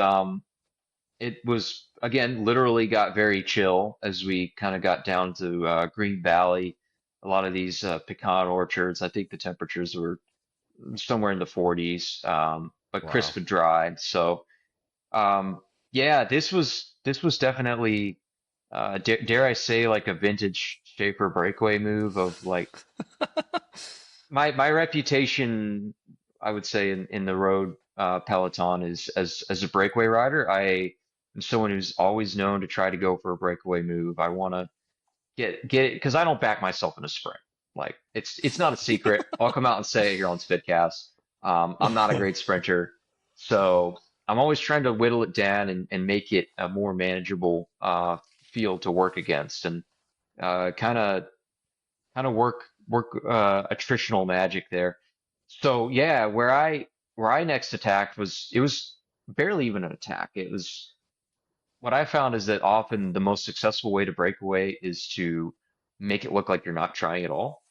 it was again literally got very chill as we kind of got down to Green Valley. A lot of these pecan orchards, I think the temperatures were somewhere in the 40s, but Wow. crisp and dry. So yeah, this was definitely. dare I say, like a vintage Schaefer breakaway move of like my reputation, I would say in the road peloton is as a breakaway rider. I am someone who's always known to try to go for a breakaway move. I want to get it because I don't back myself in a sprint. Like it's not a secret. I'll come out and say it here on Spidcast. I'm not a great sprinter, so I'm always trying to whittle it down and make it a more manageable field to work against, and kind of work attritional magic there. So yeah, where I next attacked was it was barely even an attack. It was what I found is that often the most successful way to break away is to make it look like you're not trying at all.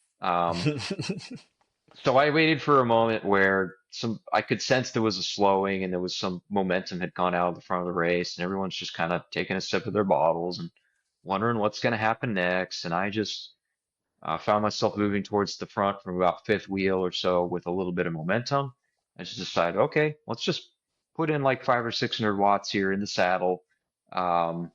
So I waited for a moment where some I could sense there was a slowing and there was some momentum had gone out of the front of the race and everyone's just kind of taking a sip of their bottles and wondering what's going to happen next. And I just found myself moving towards the front from about fifth wheel or so with a little bit of momentum. I just decided, okay, let's just put in like 500 or 600 watts here in the saddle. Um,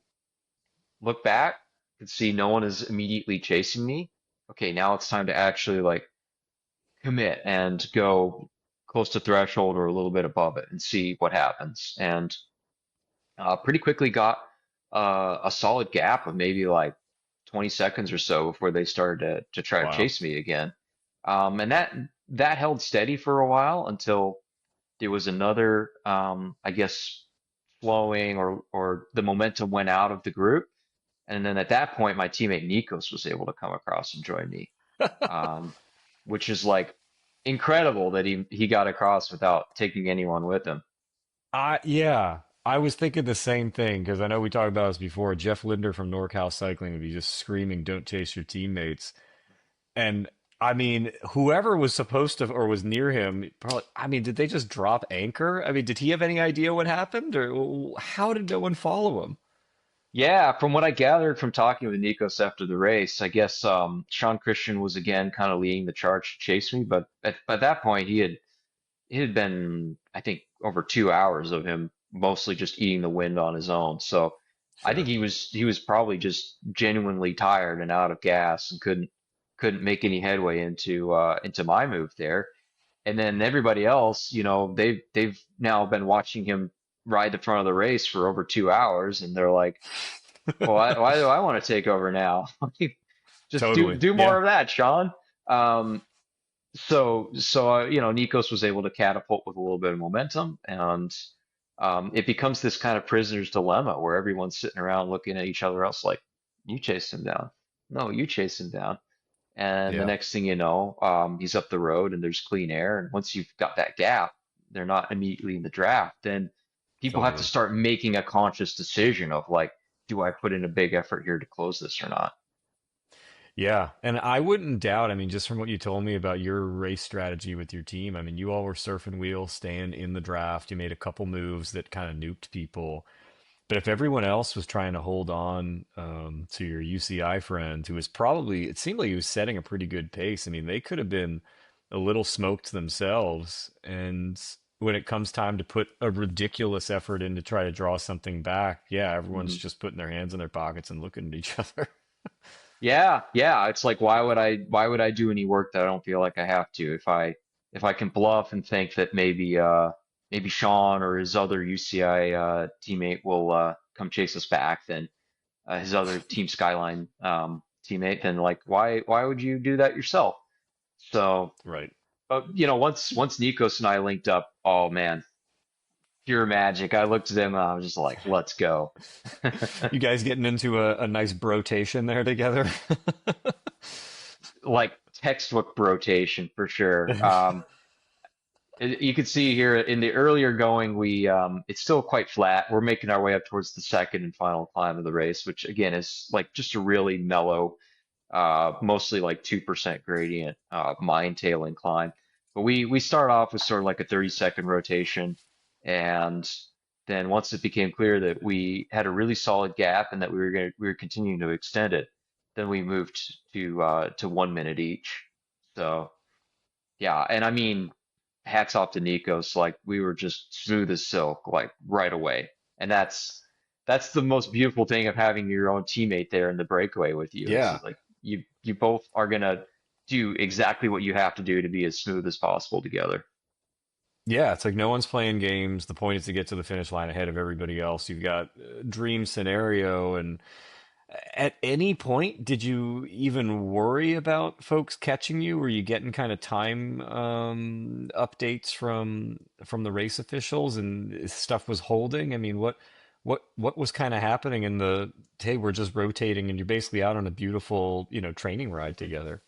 Look back, and see no one is immediately chasing me. Okay, now it's time to actually like commit and go close to threshold or a little bit above it and see what happens. And pretty quickly got a solid gap of maybe like 20 seconds or so before they started to try to Wow. chase me again. And that held steady for a while until there was another, I guess, flowing or the momentum went out of the group. And then at that point, my teammate Nikos was able to come across and join me, um, which is like incredible that he got across without taking anyone with him. Yeah, I was thinking the same thing because I know we talked about this before. Jeff Linder from NorCal Cycling would be just screaming, "Don't chase your teammates." And I mean, whoever was supposed to or was near him, probably, I mean, did they just drop anchor? I mean, did he have any idea what happened or how did no one follow him? Yeah, from what I gathered from talking with Nikos after the race, I guess Sean Christian was again kind of leading the charge to chase me, but by that point it had been I think over 2 hours of him mostly just eating the wind on his own. So I think Sure. he was probably just genuinely tired and out of gas and couldn't make any headway into my move there. And then everybody else, they've now been watching him ride the front of the race for over 2 hours, and they're like, well, why do I want to take over now? Just do Totally. do more Yeah. of that, Sean. Um, Nikos was able to catapult with a little bit of momentum, and it becomes this kind of prisoner's dilemma where everyone's sitting around looking at each other else like, you chased him down. No, you chased him down. And the Yeah. next thing you know, he's up the road and there's clean air. And once you've got that gap, they're not immediately in the draft. Then people have to Totally. start making a conscious decision of like, do I put in a big effort here to close this or not? Yeah, and I wouldn't doubt, I mean, just from what you told me about your race strategy with your team, I mean, you all were surfing wheels, staying in the draft. You made a couple moves that kind of nuked people. But if everyone else was trying to hold on to your UCI friend, who was probably, it seemed like he was setting a pretty good pace. I mean, they could have been a little smoked themselves. And when it comes time to put a ridiculous effort in to try to draw something back, yeah, everyone's Hmm. just putting their hands in their pockets and looking at each other. Yeah, yeah. It's like why would I do any work that I don't feel like I have to? If I can bluff and think that maybe Sean or his other UCI teammate will come chase us back, then his other Team Skyline teammate, then like why would you do that yourself? So, Right. but once Nikos and I linked up, oh man, pure magic. I looked at him and I was just like, let's go. You guys getting into a nice brotation there together? Like textbook rotation for sure. You can see here in the earlier going, it's still quite flat. We're making our way up towards the second and final climb of the race, which again is like just a really mellow, mostly like 2% gradient, mine tailing climb. But we start off with sort of like a 30-second rotation, and then once it became clear that we had a really solid gap and that we were continuing to extend it, then we moved to 1 minute each. So yeah, and I mean, hats off to Nikos. Like we were just smooth as silk, like right away. And that's the most beautiful thing of having your own teammate there in the breakaway with you is Yeah. like you both are gonna do exactly what you have to do to be as smooth as possible together. Yeah, it's like no one's playing games. The point is to get to the finish line ahead of everybody else. You've got dream scenario, and at any point, did you even worry about folks catching you? Were you getting kind of time updates from the race officials and stuff was holding? I mean, what was kind of happening in the, hey, we're just rotating and you're basically out on a beautiful, training ride together.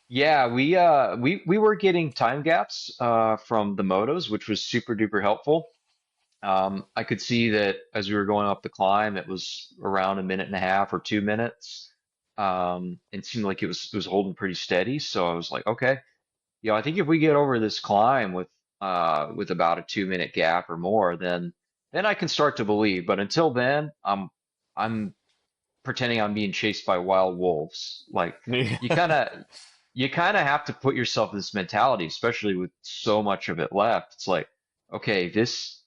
Yeah, we were getting time gaps from the motos, which was super duper helpful. I could see that as we were going up the climb, it was around a minute and a half or 2 minutes. It seemed like it was holding pretty steady. So I was like, okay, I think if we get over this climb with about a 2 minute gap or more, then I can start to believe. But until then, I'm pretending I'm being chased by wild wolves. Like you kind of you kind of have to put yourself in this mentality, especially with so much of it left. It's like, okay, this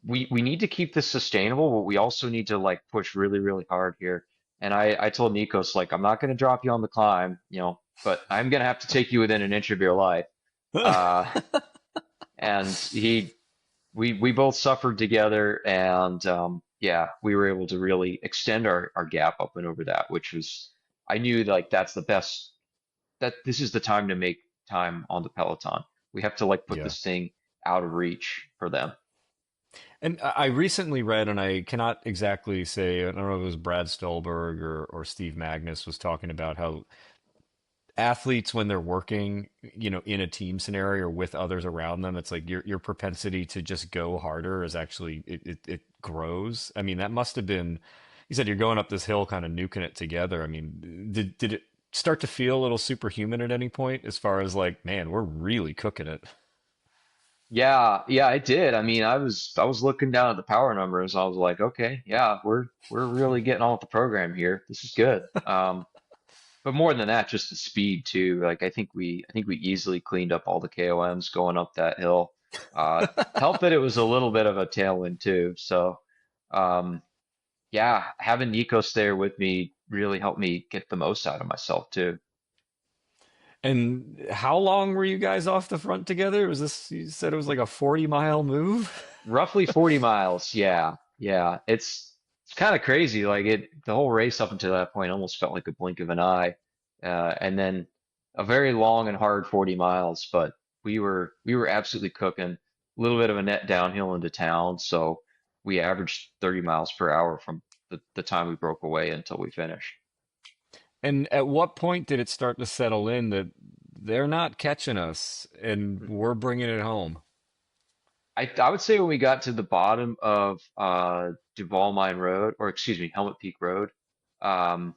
we need to keep this sustainable, but we also need to like push really, really hard here. And I told Nikos, like, I'm not going to drop you on the climb, but I'm going to have to take you within an inch of your life. Uh, and we both suffered together, and yeah, we were able to really extend our gap up and over that, which was, I knew like that's the best, that this is the time to make time on the Peloton. We have to like put Yeah. this thing out of reach for them. And I recently read, and I cannot exactly say, I don't know if it was Brad Stolberg or Steve Magnus was talking about how athletes, when they're working, in a team scenario or with others around them, it's like your propensity to just go harder is actually, it grows. I mean, that must have been, you said you're going up this hill kind of nuking it together. I mean, did it start to feel a little superhuman at any point as far as like, man, we're really cooking it? Yeah, yeah, I did. I mean, I was looking down at the power numbers. I was like, okay, yeah, we're really getting on with the program here. This is good. But more than that, just the speed too. Like I think we easily cleaned up all the KOMs going up that hill. Helped that it was a little bit of a tailwind too. So um, yeah, having Nikos there with me really helped me get the most out of myself too. And how long were you guys off the front together? Was this, you said it was like a 40-mile move? Roughly 40 miles. Yeah. Yeah. It's kind of crazy. Like the whole race up until that point almost felt like a blink of an eye. And then a very long and hard 40 miles, but we were absolutely cooking. A little bit of a net downhill into town, so we averaged 30 miles per hour from the time we broke away until we finished. And at what point did it start to settle in that they're not catching us and we're bringing it home? I would say when we got to the bottom of Duval Mine Road, or excuse me, Helmet Peak Road, um,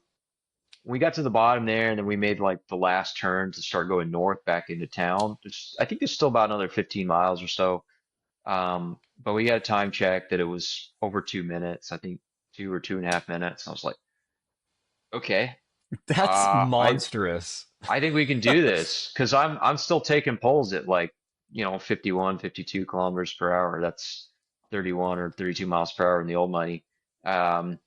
we got to the bottom there, and then we made like the last turn to start going north back into town. I think there's still about another 15 miles or so. But we got a time check that it was over 2 minutes. I think 2 or 2.5 minutes. I was like, okay, That's uh, I monstrous. I think we can do this because I'm still taking poles at like 51, 52 kilometers per hour. That's 31 or 32 miles per hour in the old money. Um,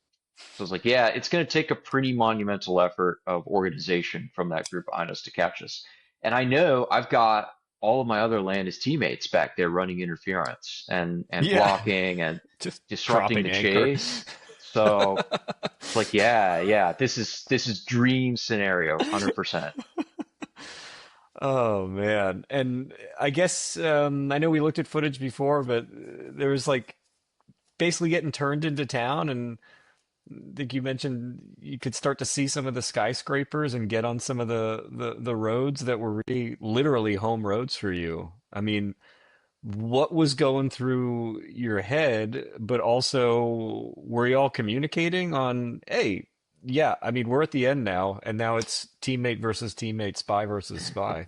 so I was like, yeah, it's going to take a pretty monumental effort of organization from that group behind us to catch us. And I know I've got all of my other Landis teammates back there running interference and Yeah, blocking and just disrupting dropping the anchor. chase. So it's like, yeah, yeah, this is dream scenario, 100%. Oh man. And I guess I know we looked at footage before, but there was like basically getting turned into town, and I think you mentioned you could start to see some of the skyscrapers and get on some of the roads that were really literally home roads for you. I mean, what was going through your head, but also were you all communicating on, hey, yeah, I mean, we're at the end now, and now it's teammate versus teammate, spy versus spy.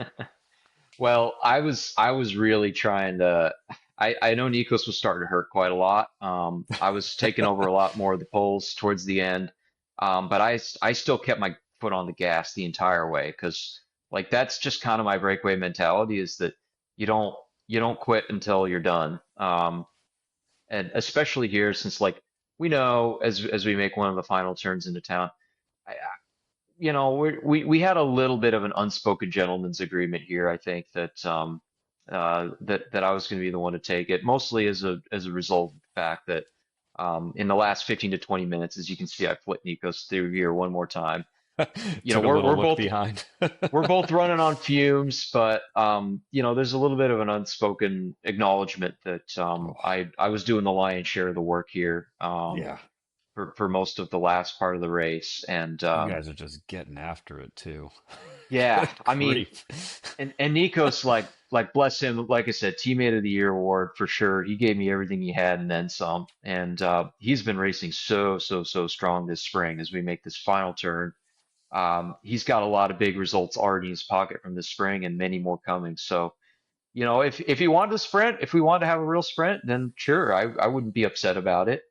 Well, I was really trying to. I know Nikos was starting to hurt quite a lot. I was taking over a lot more of the poles towards the end, but I still kept my foot on the gas the entire way because like that's just kind of my breakaway mentality is that you don't you don't quit until you're done. And especially here since like we know as we make one of the final turns into town. We had a little bit of an unspoken gentleman's agreement here. I think that that I was going to be the one to take it, mostly as a result of the fact that in the last 15 to 20 minutes, as you can see, I flipped Nikos through here one more time. Took a We're little we're look both behind. we're both running on fumes, but there's a little bit of an unspoken acknowledgement that Oh, I was doing the lion's share of the work here yeah. for most of the last part of the race, and You guys are just getting after it too. yeah, Good I mean. grief. And Nikos, like bless him, like I said, teammate of the year award for sure. He gave me everything he had and then some. And he's been racing so strong this spring as we make this final turn. He's got a lot of big results already in his pocket from this spring and many more coming. So, if he wanted to sprint, if we wanted to have a real sprint, then sure, I wouldn't be upset about it.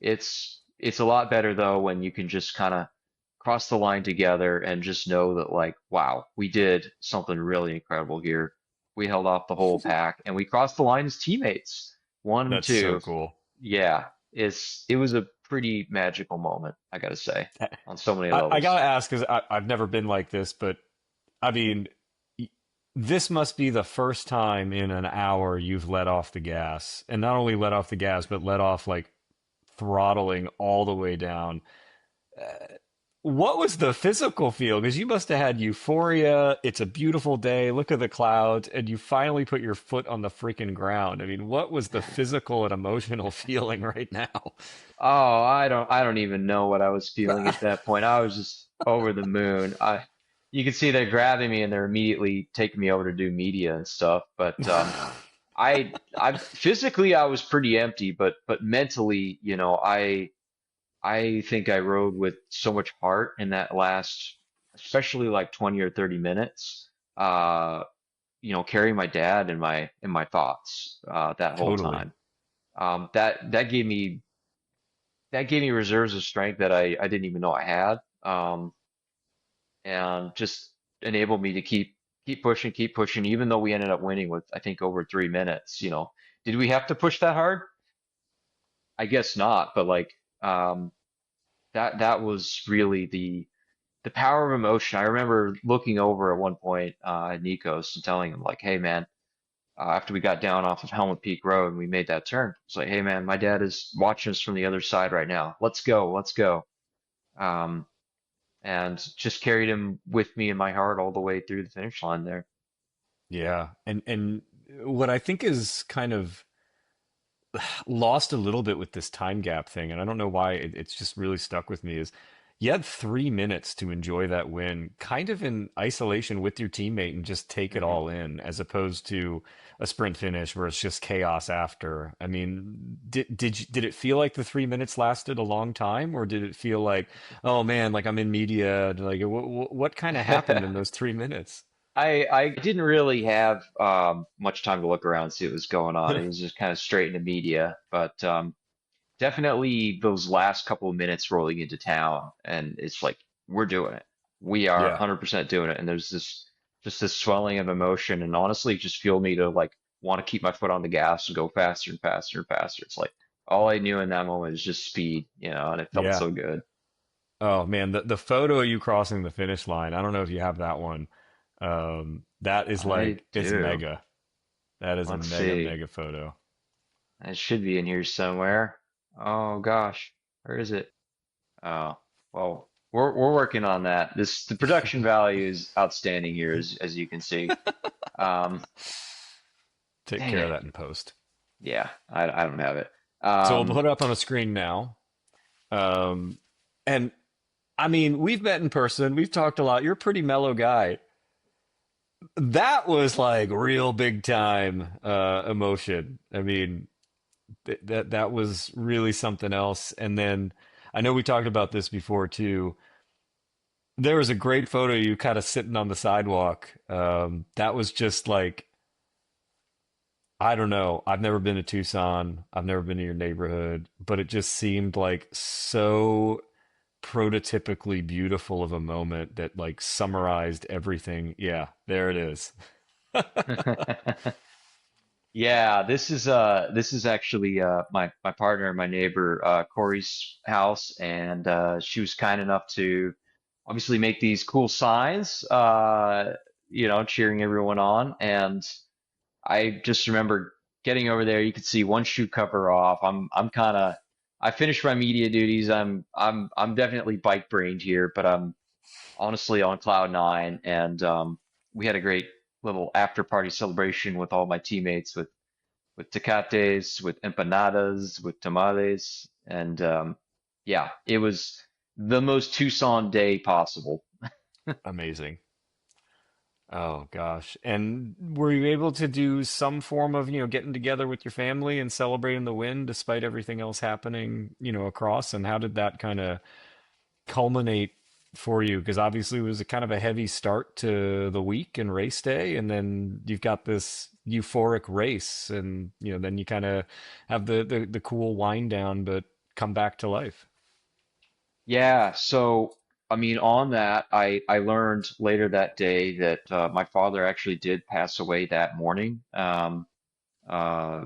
It's a lot better though when you can just kind of cross the line together and just know that like, wow, we did something really incredible here. We held off the whole pack and we crossed the line as teammates. One, That's so two. cool. Yeah, it was a pretty magical moment, I gotta say, on so many I levels. gotta ask because I've never been like this, but I mean, this must be the first time in an hour you've let off the gas, and not only let off the gas, but let off like throttling all the way down. What was the physical feel? Because you must have had euphoria. It's a beautiful day. Look at the clouds, and you finally put your foot on the freaking ground. I mean, what was the physical and emotional feeling right now? Oh, I don't even know what I was feeling at that point. I was just over the moon. You can see they're grabbing me and they're immediately taking me over to do media and stuff. But I physically I was pretty empty, but mentally, I think I rode with so much heart in that last, especially like 20 or 30 minutes. Carrying my dad in my thoughts that whole Totally. time. That gave me reserves of strength that I didn't even know I had, and just enabled me to keep pushing, even though we ended up winning with I think over 3 minutes. Did we have to push that hard? I guess not, but like that was really the power of emotion. I remember looking over at one point at Nikos and telling him like, "Hey man," after we got down off of Helmet Peak Road and we made that turn, it's like, "Hey man, my dad is watching us from the other side right now. Let's go, let's go." Um, and just carried him with me in my heart all the way through the finish line there. Yeah. And what I think is kind of lost a little bit with this time gap thing, and I don't know why it's just really stuck with me, is you had 3 minutes to enjoy that win, kind of in isolation with your teammate and just take it Hmm. all in, as opposed to a sprint finish where it's just chaos after. I mean, did it feel like the 3 minutes lasted a long time, or did it feel like, oh man, like I'm in media, like what kind of happened in those 3 minutes? I didn't really have much time to look around and see what was going on. It was just kind of straight into media, but definitely those last couple of minutes rolling into town, and it's like we're doing it. We are Yeah. 100% doing it, and there's this swelling of emotion, and honestly, it just fueled me to like want to keep my foot on the gas and go faster and faster and faster. It's like all I knew in that moment is just speed, and it felt Yeah. so good. Oh man, the photo of you crossing the finish line, I don't know if you have that one. That is I like, it's do. mega. That is a Let's mega, see. mega photo. It should be in here somewhere. Oh gosh, where is it? Oh, well, we're working on that. The production value is outstanding here, as you can see. Um, Take dang care of it. that in post. Yeah, I don't have it. So we'll put it up on a screen now. Um, and I mean, we've met in person. We've talked a lot. You're a pretty mellow guy. That was like real big time emotion. I mean, that was really something else. And then I know we talked about this before too. There was a great photo of you kind of sitting on the sidewalk. That was just like, I don't know. I've never been to Tucson. I've never been to your neighborhood, but it just seemed like so prototypically beautiful of a moment that like summarized everything. Yeah, there it is. Yeah, this is actually my partner, my neighbor Corey's house, and she was kind enough to obviously make these cool signs, cheering everyone on. And I just remember getting over there. You could see one shoe cover off. I'm kind of I finished my media duties. I'm definitely bike brained here, but I'm honestly on cloud nine. And we had a great little after party celebration with all my teammates with tecates, with empanadas, with tamales, and yeah, it was the most Tucson day possible. Amazing. Oh gosh. And were you able to do some form of, getting together with your family and celebrating the win despite everything else happening, across? And how did that kind of culminate for you? Because obviously it was a kind of a heavy start to the week and race day, and then you've got this euphoric race, and then you kind of have the cool wind down, but come back to life. Yeah, so I mean, on that, I learned later that day that my father actually did pass away that morning. Uh,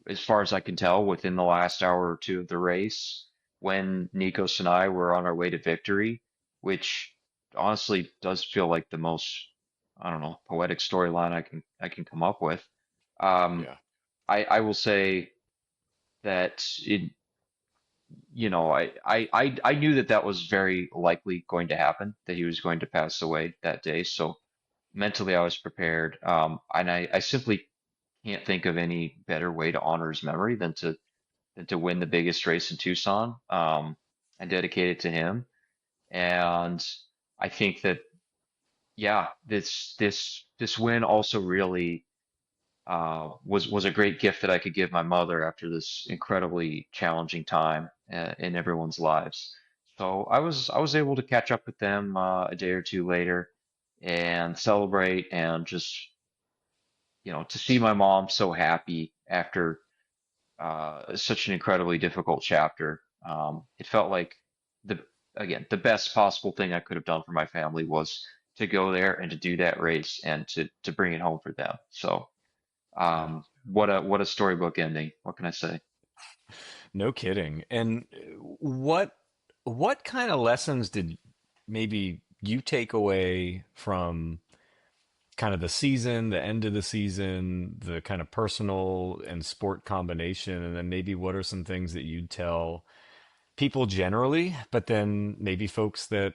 as far as I can tell, within the last hour or two of the race, when Nikos and I were on our way to victory, which honestly does feel like the most, I don't know, poetic storyline I can come up with. Um, Yeah. I will say that I knew that that was very likely going to happen, that he was going to pass away that day. So mentally, I was prepared. And I simply can't think of any better way to honor his memory than to win the biggest race in Tucson, and dedicate it to him. And I think that, yeah, this win also really was a great gift that I could give my mother after this incredibly challenging time in everyone's lives. So I was able to catch up with them a day or two later and celebrate, and just to see my mom so happy after such an incredibly difficult chapter. It felt like the again the best possible thing I could have done for my family was to go there and to do that race and to bring it home for them. So Yeah. what a storybook ending. What can I say? No kidding. And what kind of lessons did maybe you take away from kind of the season, the end of the season, the kind of personal and sport combination, and then maybe what are some things that you'd tell people generally, but then maybe folks that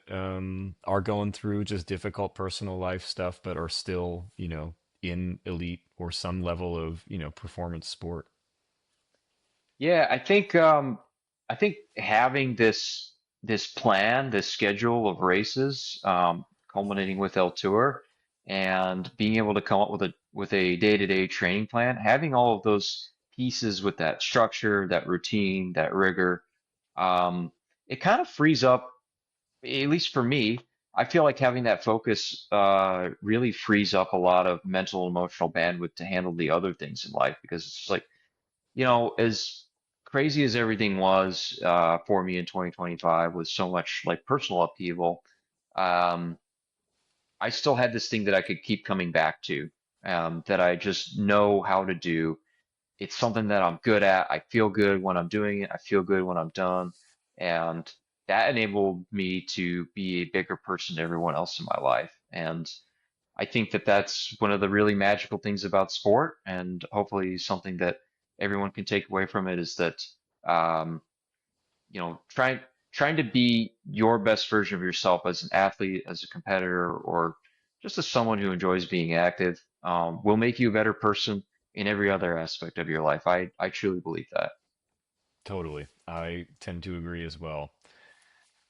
are going through just difficult personal life stuff, but are still, in elite or some level of, performance sport. Yeah, I think having this plan, this schedule of races, culminating with El Tour, and being able to come up with a day-to-day training plan, having all of those pieces with that structure, that routine, that rigor, um, it kind of frees up, at least for me. I feel like having that focus really frees up a lot of mental and emotional bandwidth to handle the other things in life, because it's like, as crazy as everything was for me in 2025, with so much like personal upheaval, um, I still had this thing that I could keep coming back to, that I just know how to do. It's something that I'm good at. I feel good when I'm doing it. I feel good when I'm done. And that enabled me to be a bigger person to everyone else in my life. And I think that that's one of the really magical things about sport, and hopefully something that everyone can take away from it is that, um, trying to be your best version of yourself as an athlete, as a competitor, or just as someone who enjoys being active, will make you a better person in every other aspect of your life. I truly believe that. Totally. I tend to agree as well.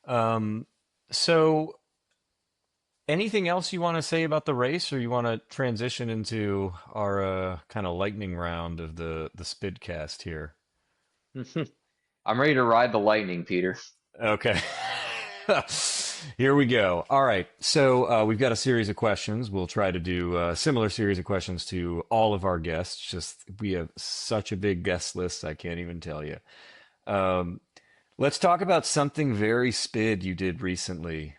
Um, so anything else you want to say about the race, or you want to transition into our kind of lightning round of the Spidcast here? I'm ready to ride the lightning, Peter. Okay. Here we go. All right. So we've got a series of questions. We'll try to do a similar series of questions to all of our guests. Just we have such a big guest list, I can't even tell you. Um, let's talk about something very spid you did recently,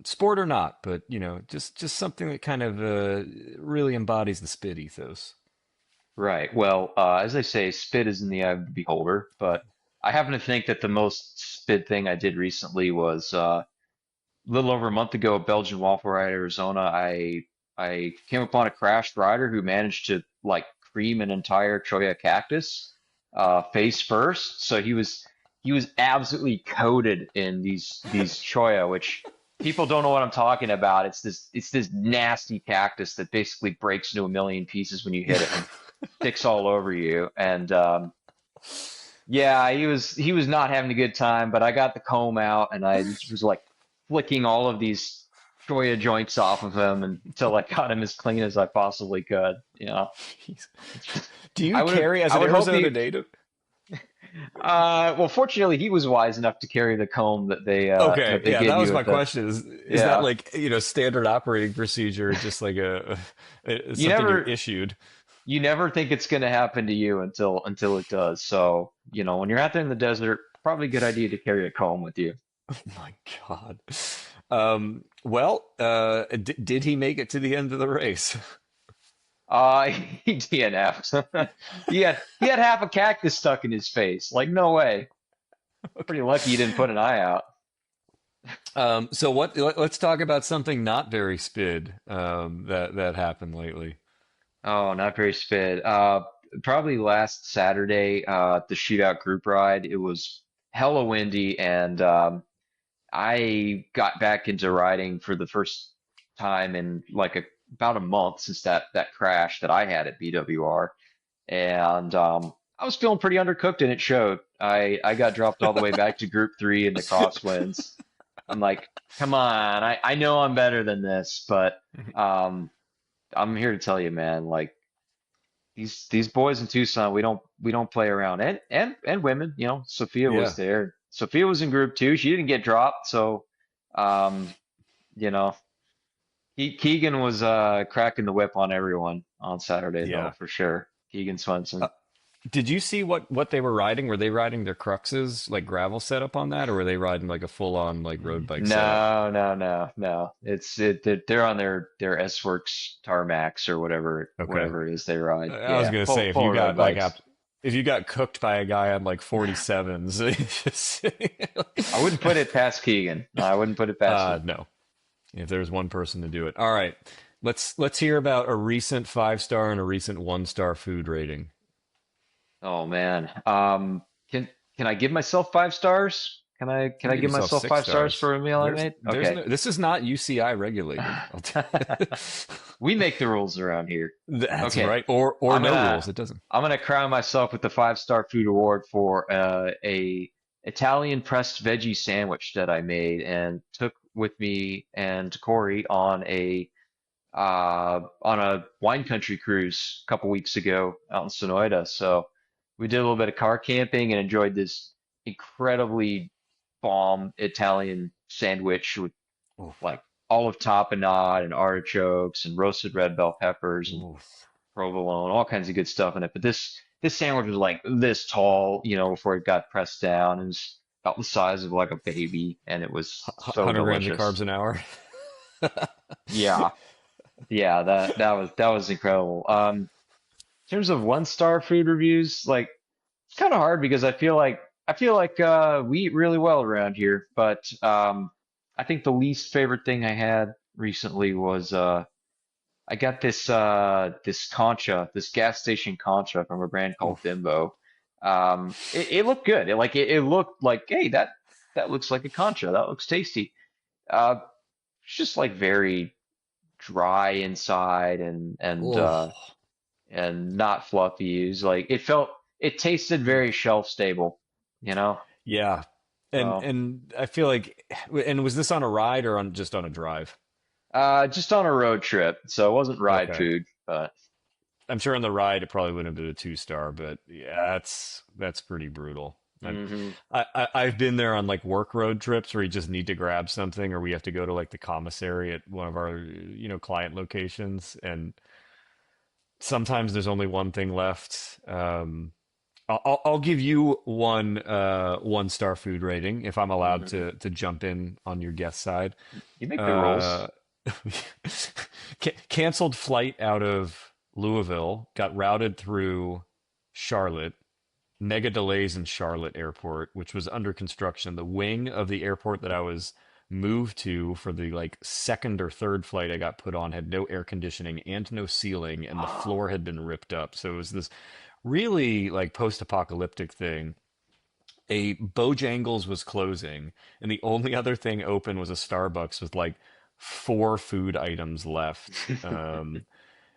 sport or not, but just something that kind of really embodies the spid ethos. Right. Well, as I say, spit is in the eye of the beholder, but I happen to think that the most spit thing I did recently was a little over a month ago at Belgian Waffle Ride, Arizona. I came upon a crashed rider who managed to like cream an entire Cholla cactus face first. So he was absolutely coated in these Cholla, which people don't know what I'm talking about. It's this nasty cactus that basically breaks into a million pieces when you hit it and sticks all over you. And yeah, he was not having a good time, but I got the comb out and I just was like flicking all of these choya joints off of him until I got him as clean as I possibly could. Jeez. It's just, Do you I would carry as I an would hope Arizona he. native? Well, fortunately, he was wise enough to carry the comb that they Okay, yeah, give that was you my at the. question. Is that Yeah, like, standard operating procedure, just like you something you're never issued? you never think it's going to happen to you until it does. So when you're out there in the desert, probably a good idea to carry a comb with you. Oh my God. Well, d did he make it to the end of the race? He DNF'd. He had half a cactus stuck in his face. Like, no way. Pretty lucky you didn't put an eye out. So let's talk about something not very spid that happened lately. Oh, not very spid. Probably last Saturday, the shootout group ride. It was hella windy, and I got back into riding for the first time in like about a month since that crash that I had at BWR. And I was feeling pretty undercooked, and it showed. I got dropped all the way back to Group 3 in the crosswinds. I'm like, come on, I know I'm better than this, but um, I'm here to tell you, man, like these boys in Tucson, we don't play around, and women, Sophia was Yeah. there. Sophia was in Group 2. She didn't get dropped, so um, you know, Keegan was cracking the whip on everyone on Saturday, though, Yeah. for sure. Keegan Uh, Swenson. did you see what they were riding? Were they riding their Cruxes like gravel setup on that, or were they riding like a full on like road bike setup? No, no, no, no. They're on their S Works Tarmacs or Okay. whatever it is they ride. I was Yeah, gonna say full if you full road got like bikes. if you got cooked by a guy on like 47s, just I wouldn't put it past Keegan. No, I wouldn't put it past him. no. If there's one person to do it. All right. Let's hear about a recent 5 star and a recent 1 star food rating. Oh man. Can I give myself 5 stars? Can You can I give give yourself myself six 5 stars stars. for a meal I made? There's Okay. no this is not UCI regulated. We make the rules around here. That's Okay. right. Or I'm no gonna rules. It doesn't. I'm gonna crown myself with the 5 star food award for a Italian pressed veggie sandwich that I made and took with me and Corey on a wine country cruise a couple weeks ago out in Sonoita. So we did a little bit of car camping and enjoyed this incredibly bomb Italian sandwich with Oof. like olive tapenade and artichokes and roasted red bell peppers and Oof. provolone, all kinds of good stuff in it. But this sandwich was like this tall, before it got pressed down, and was about the size of like a baby, and it was so 100 grams of carbs delicious. an hour. Yeah, yeah, that was incredible. In terms of 1 star food reviews, like it's kind of hard because I feel like we eat really well around here, but I think the least favorite thing I had recently was I got this concha, this gas station concha from a brand called Oof. Bimbo. It looked good. It looked like, hey, that looks like a concha. That looks tasty. Uh, it's just like very dry inside Oh. and not fluffy. It was like it tasted very shelf stable, you know. Yeah. So And I feel like and was this on a ride or on just on a drive? just on a road trip, so it wasn't ride Okay. food, but I'm sure on the ride it probably wouldn't have been a 2 star, but yeah, that's pretty brutal. And hmm I've been there on like work road trips where you just need to grab something, or we have to go to like the commissary at one of our client locations, and sometimes there's only one thing left. I'll give you 1 star food rating if I'm allowed hmm to jump in on your guest side. You make the Uh, rules. canceled flight out of Louisville, got routed through Charlotte, mega delays in Charlotte airport, which was under construction. The wing of the airport that I was moved to for the like second or third flight I got put on had no air conditioning and no ceiling, and the floor had been ripped up. So it was this really like post-apocalyptic thing. A Bojangles was closing, and the only other thing open was a Starbucks with like four food items left.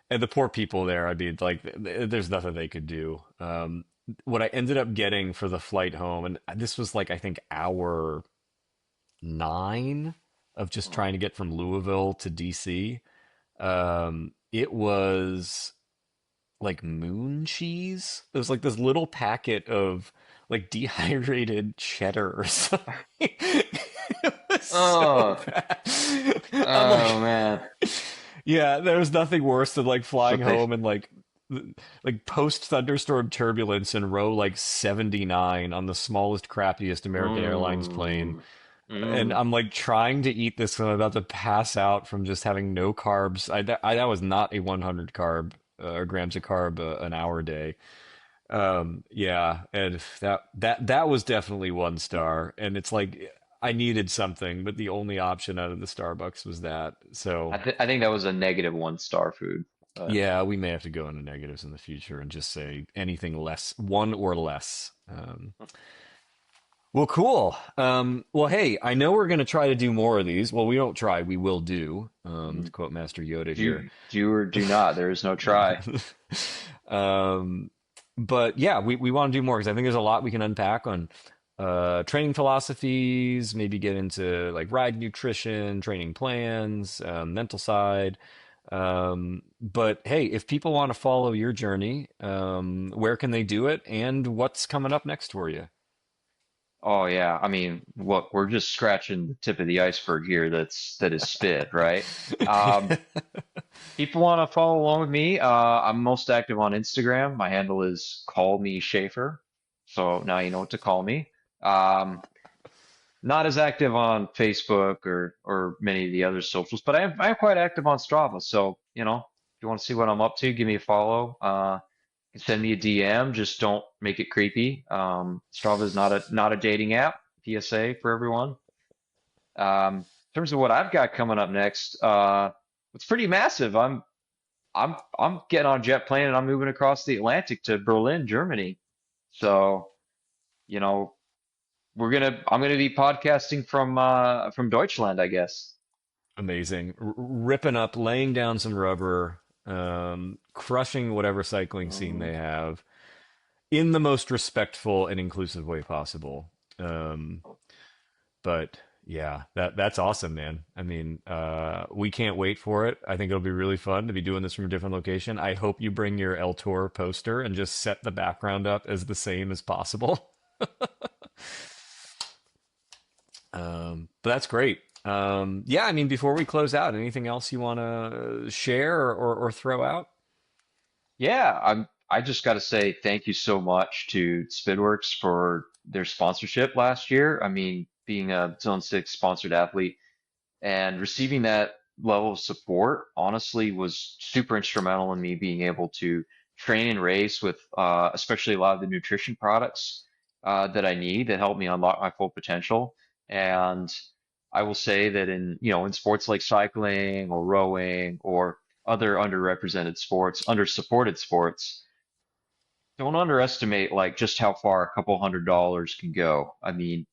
And the poor people there, I mean, like, there's nothing they could do. What I ended up getting for the flight home, and this was like, I think, hour nine of just trying to get from Louisville to DC. It was like moon cheese. It was like this little packet of like dehydrated cheddar or something. It was so Oh, bad. I'm oh like, man. yeah, there was nothing worse than like So flying they, home and like post thunderstorm turbulence in row like 79 on the smallest, crappiest American Airlines plane. mm, And mm. I'm like trying to eat this 'cause I'm about to pass out from just having no carbs. That was not a 100 carb or grams of carb an hour a day. Yeah, and that was definitely one star. And it's like I needed something, but the only option out of the Starbucks was that. So I think that was a negative 1 star food. But yeah, we may have to go into negatives in the future and just say anything less, one or less. Well, cool. Well, hey, I know we're going to try to do more of these. Well, we don't try, we will do, to mm, quote Master Yoda here. do or do not. There is no try. um, but yeah, we want to do more because I think there's a lot we can unpack on training philosophies, maybe get into like ride nutrition, training plans, mental side. But hey, if people want to follow your journey, where can they do it and what's coming up next for you? Oh yeah. I mean, look, we're just scratching the tip of the iceberg here. That is Spid, right? Um, People want to follow along with me. I'm most active on Instagram. My handle is call me Schaefer. So now you know what to call me. Um, Not as active on Facebook or many of the other socials, but I'm quite active on Strava. So, if you want to see what I'm up to, give me a follow. You can send me a DM. Just don't make it creepy. Strava is not a dating app. PSA for everyone. In terms of what I've got coming up next, it's pretty massive. I'm getting on a jet plane and I'm moving across the Atlantic to Berlin, Germany. So, you know, I'm gonna be podcasting from Deutschland, I guess. Amazing. Ripping up, laying down some rubber, crushing whatever cycling scene Mm. they have in the most respectful and inclusive way possible. Um, but yeah, that's awesome, man. I mean, we can't wait for it. I think it'll be really fun to be doing this from a different location. I hope you bring your El Tour poster and just set the background up as the same as possible. But that's great. Yeah, I mean, before we close out, anything else you want to share or throw out? Yeah, I just got to say thank you so much to Spidworks for their sponsorship last year. I mean, being a Zone 6 sponsored athlete and receiving that level of support honestly was super instrumental in me being able to train and race with especially a lot of the nutrition products that I need that help me unlock my full potential. And I will say that in sports like cycling or rowing or other underrepresented sports, undersupported sports, don't underestimate like just how far a couple $100s can go. I mean,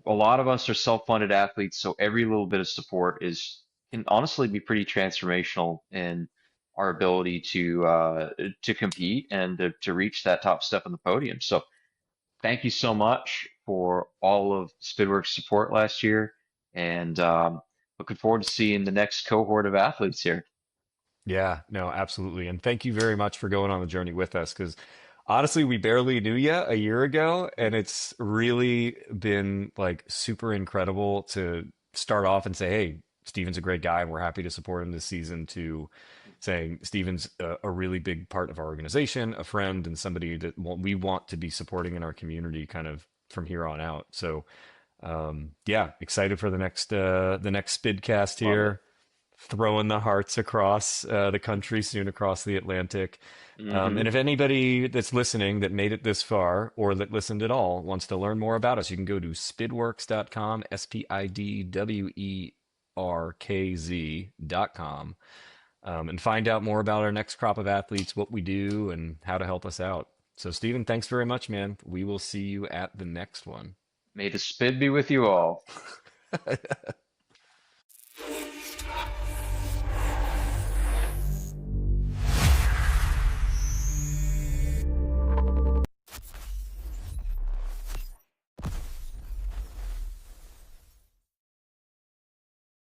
a lot of us are self-funded athletes, so every little bit of support is can honestly be pretty transformational in our ability to compete and to reach that top step on the podium. So thank you so much for all of Spidworks' support last year, and looking forward to seeing the next cohort of athletes here. Yeah, no, absolutely. And thank you very much for going on the journey with us because honestly, we barely knew you a year ago, and it's really been like super incredible to start off and say, hey, Steven's a great guy and we're happy to support him this season, to saying Steven's a really big part of our organization, a friend, and somebody that we want to be supporting in our community kind of from here on out. So, yeah, excited for the next Spidcast Love it. here. throwing the hearts across the country, soon across the Atlantic. And Hmm. if anybody that's listening that made it this far or that listened at all wants to learn more about us, you can go to spidwerkz.com, spidwerkz.com, and find out more about our next crop of athletes, what we do, and how to help us out. So, Stephen, thanks very much, man. We will see you at the next one. May the spid be with you all.